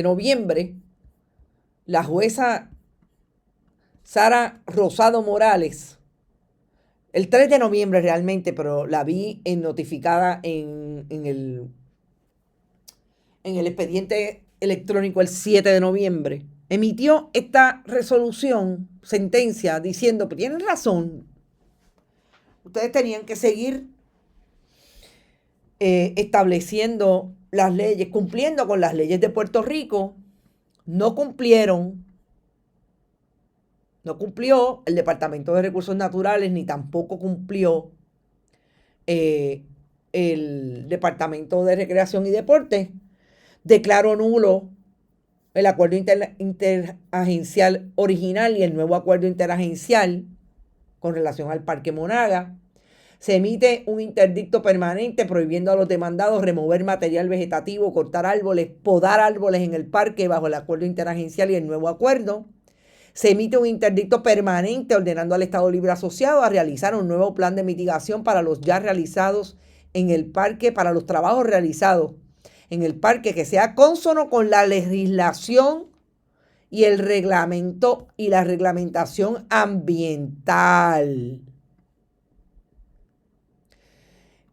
noviembre, la jueza Sara Rosado Morales, el 3 de noviembre realmente, pero la vi notificada en el expediente electrónico el 7 de noviembre, emitió esta resolución, sentencia, diciendo que tienen razón, ustedes tenían que seguir estableciendo las leyes, cumpliendo con las leyes de Puerto Rico. No cumplió el Departamento de Recursos Naturales, ni tampoco cumplió el Departamento de Recreación y Deportes. Declaró nulo el acuerdo interagencial original y el nuevo acuerdo interagencial con relación al Parque Monagas. Se emite un interdicto permanente prohibiendo a los demandados remover material vegetativo, cortar árboles, podar árboles en el parque bajo el acuerdo interagencial y el nuevo acuerdo. Se emite un interdicto permanente ordenando al Estado Libre Asociado a realizar un nuevo plan de mitigación para los ya realizados en el parque, para los trabajos realizados en el parque que sea cónsono con la legislación y el reglamento y la reglamentación ambiental.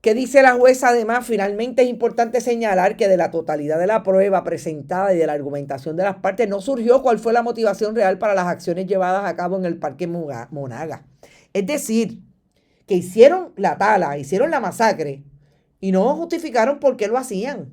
¿Qué dice la jueza? Además, finalmente es importante señalar que de la totalidad de la prueba presentada y de la argumentación de las partes no surgió cuál fue la motivación real para las acciones llevadas a cabo en el Parque Monaga. Es decir, que hicieron la tala, hicieron la masacre y no justificaron por qué lo hacían.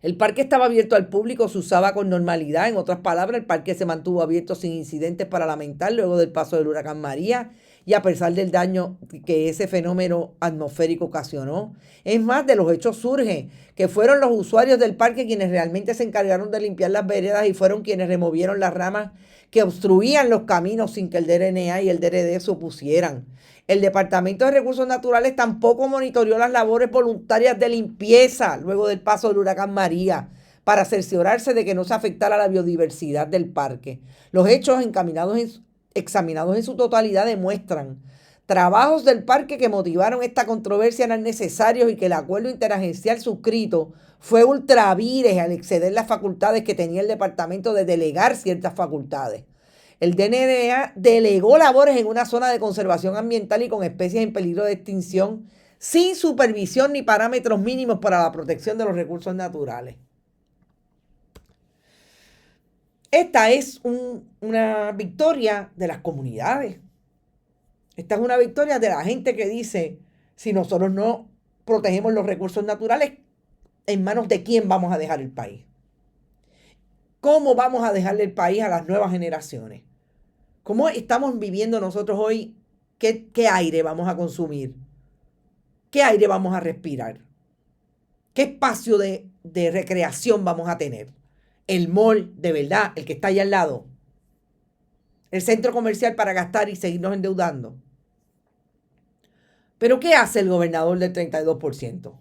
El parque estaba abierto al público, se usaba con normalidad. En otras palabras, el parque se mantuvo abierto sin incidentes para lamentar luego del paso del huracán María y a pesar del daño que ese fenómeno atmosférico ocasionó. Es más, de los hechos surge que fueron los usuarios del parque quienes realmente se encargaron de limpiar las veredas y fueron quienes removieron las ramas que obstruían los caminos sin que el DRNA y el DRD se opusieran. El Departamento de Recursos Naturales tampoco monitoreó las labores voluntarias de limpieza luego del paso del huracán María para cerciorarse de que no se afectara la biodiversidad del parque. Los hechos examinados en su totalidad demuestran trabajos del parque que motivaron esta controversia eran necesarios y que el acuerdo interagencial suscrito fue ultra vires al exceder las facultades que tenía el departamento de delegar ciertas facultades. El DNDA delegó labores en una zona de conservación ambiental y con especies en peligro de extinción sin supervisión ni parámetros mínimos para la protección de los recursos naturales. Esta es una victoria de las comunidades. Esta es una victoria de la gente que dice, si nosotros no protegemos los recursos naturales, ¿en manos de quién vamos a dejar el país? ¿Cómo vamos a dejarle el país a las nuevas generaciones? ¿Cómo estamos viviendo nosotros hoy? ¿Qué aire vamos a consumir? ¿Qué aire vamos a respirar? ¿Qué espacio de recreación vamos a tener? El mall, de verdad, el que está allá al lado. El centro comercial para gastar y seguirnos endeudando. ¿Pero qué hace el gobernador del 32%?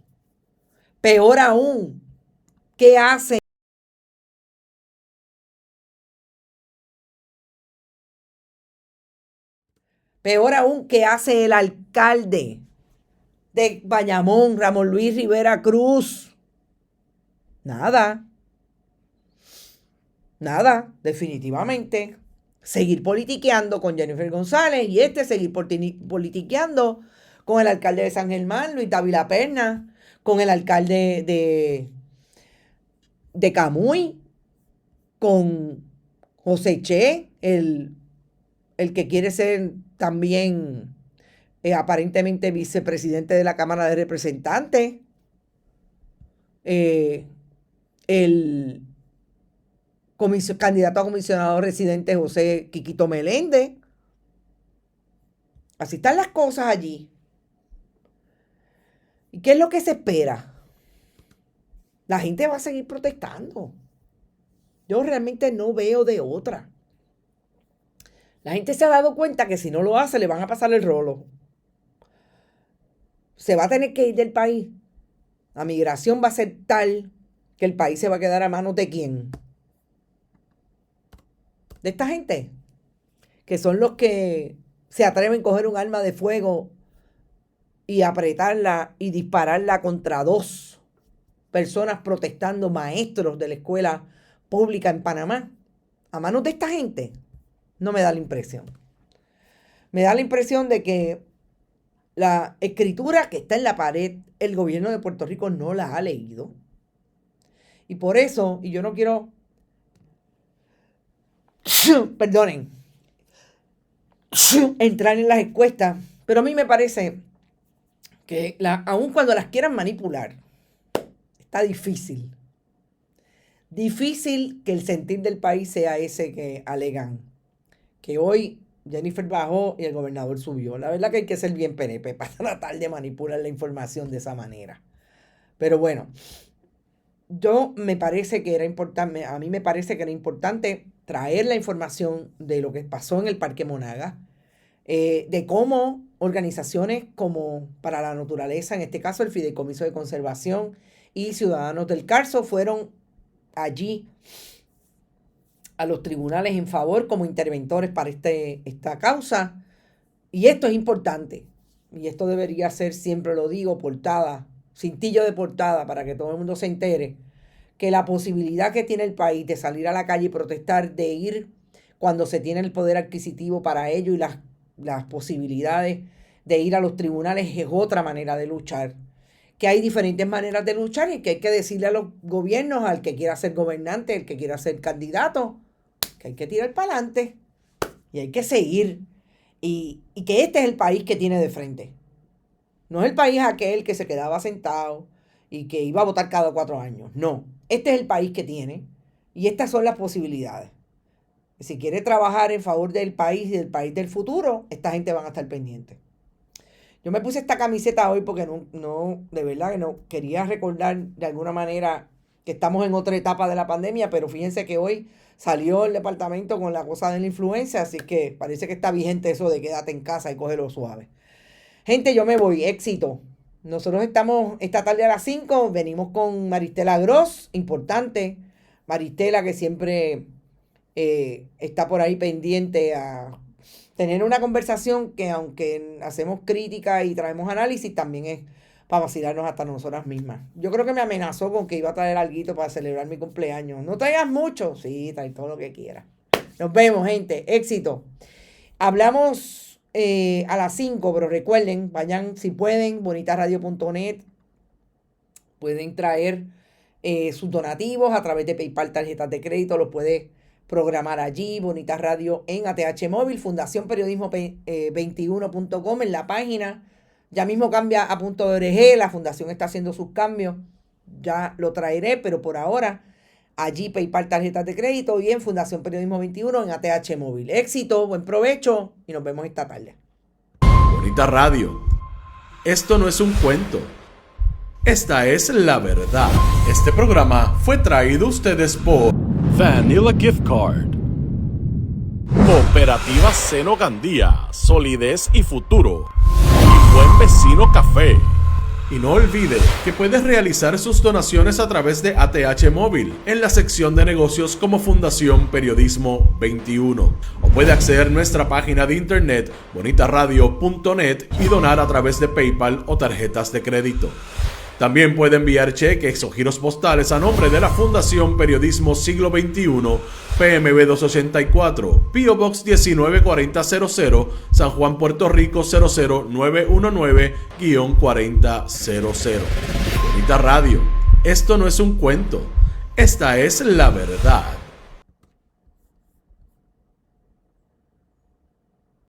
Peor aún, ¿qué hace? Peor aún, ¿qué hace el alcalde de Bayamón, Ramón Luis Rivera Cruz? Nada. Nada, definitivamente. Seguir politiqueando con Jennifer González y seguir politiqueando con el alcalde de San Germán, Luis Dávila Perna, con el alcalde de Camuy, con José Che, el que quiere ser también aparentemente vicepresidente de la Cámara de Representantes, el candidato a comisionado residente José Quiquito Meléndez. Así están las cosas allí. ¿Y qué es lo que se espera? La gente va a seguir protestando. Yo realmente no veo de otra. La gente se ha dado cuenta que si no lo hace le van a pasar el rolo. Se va a tener que ir del país. La migración va a ser tal que el país se va a quedar a manos de ¿quién? De esta gente, que son los que se atreven a coger un arma de fuego y apretarla y dispararla contra dos personas protestando, maestros de la escuela pública en Panamá. A manos de esta gente, no me da la impresión. Me da la impresión de que la escritura que está en la pared, el gobierno de Puerto Rico no la ha leído. Y por eso, y yo no quiero... perdonen, entrar en las encuestas, pero a mí me parece que aun cuando las quieran manipular, está difícil que el sentir del país sea ese que alegan, que hoy Jennifer bajó y el gobernador subió. La verdad que hay que ser bien PNP para tratar de manipular la información de esa manera. Pero bueno, me parece que era importante, a mí me parece que era importante traer la información de lo que pasó en el Parque Monaga, de cómo organizaciones como para la naturaleza, en este caso el Fideicomiso de Conservación y Ciudadanos del Carso, fueron allí a los tribunales en favor como interventores para esta causa. Y esto es importante. Y esto debería ser, siempre lo digo, portada cintillo de portada para que todo el mundo se entere, que la posibilidad que tiene el país de salir a la calle y protestar, de ir cuando se tiene el poder adquisitivo para ello y las posibilidades de ir a los tribunales es otra manera de luchar. Que hay diferentes maneras de luchar y que hay que decirle a los gobiernos, al que quiera ser gobernante, al que quiera ser candidato, que hay que tirar para adelante y hay que seguir. Y que este es el país que tiene de frente. No es el país aquel que se quedaba sentado y que iba a votar cada 4 años. No, este es el país que tiene y estas son las posibilidades. Si quiere trabajar en favor del país y del país del futuro, esta gente van a estar pendientes. Yo me puse esta camiseta hoy porque de verdad que no quería recordar de alguna manera que estamos en otra etapa de la pandemia, pero fíjense que hoy salió el departamento con la cosa de la influenza, así que parece que está vigente eso de quédate en casa y cógelo suave. Gente, yo me voy, éxito. Nosotros estamos esta tarde a las 5, venimos con Maristela Gross, importante. Maristela que siempre está por ahí pendiente a tener una conversación que aunque hacemos crítica y traemos análisis, también es para vacilarnos hasta nosotras mismas. Yo creo que me amenazó con que iba a traer alguito para celebrar mi cumpleaños. No traigas mucho. Sí, trae todo lo que quieras. Nos vemos, gente. Éxito. Hablamos a las 5, pero recuerden, vayan si pueden, bonitasradio.net. Pueden traer sus donativos a través de PayPal, tarjetas de crédito. Los puede programar allí, Bonitas Radio en ATH Móvil, Fundación Periodismo 21.com en la página. Ya mismo cambia a .org, la fundación está haciendo sus cambios. Ya lo traeré, pero por ahora, allí PayPal, tarjetas de crédito y en Fundación Periodismo 21 en ATH Móvil. Éxito, buen provecho y nos vemos esta tarde. Bonita Radio. Esto no es un cuento. Esta es la verdad. Este programa fue traído a ustedes por Vanilla Gift Card. Cooperativa Seno Gandía, solidez y futuro. Y Buen Vecino Café. Y no olvide que puedes realizar sus donaciones a través de ATH Móvil en la sección de negocios como Fundación Periodismo 21. O puede acceder a nuestra página de internet bonitasradio.net y donar a través de PayPal o tarjetas de crédito. También puede enviar cheques o giros postales a nombre de la Fundación Periodismo Siglo XXI, PMB 284, P.O. Box 194000, San Juan, Puerto Rico 00919-4000. Bonita Radio, esto no es un cuento, esta es la verdad.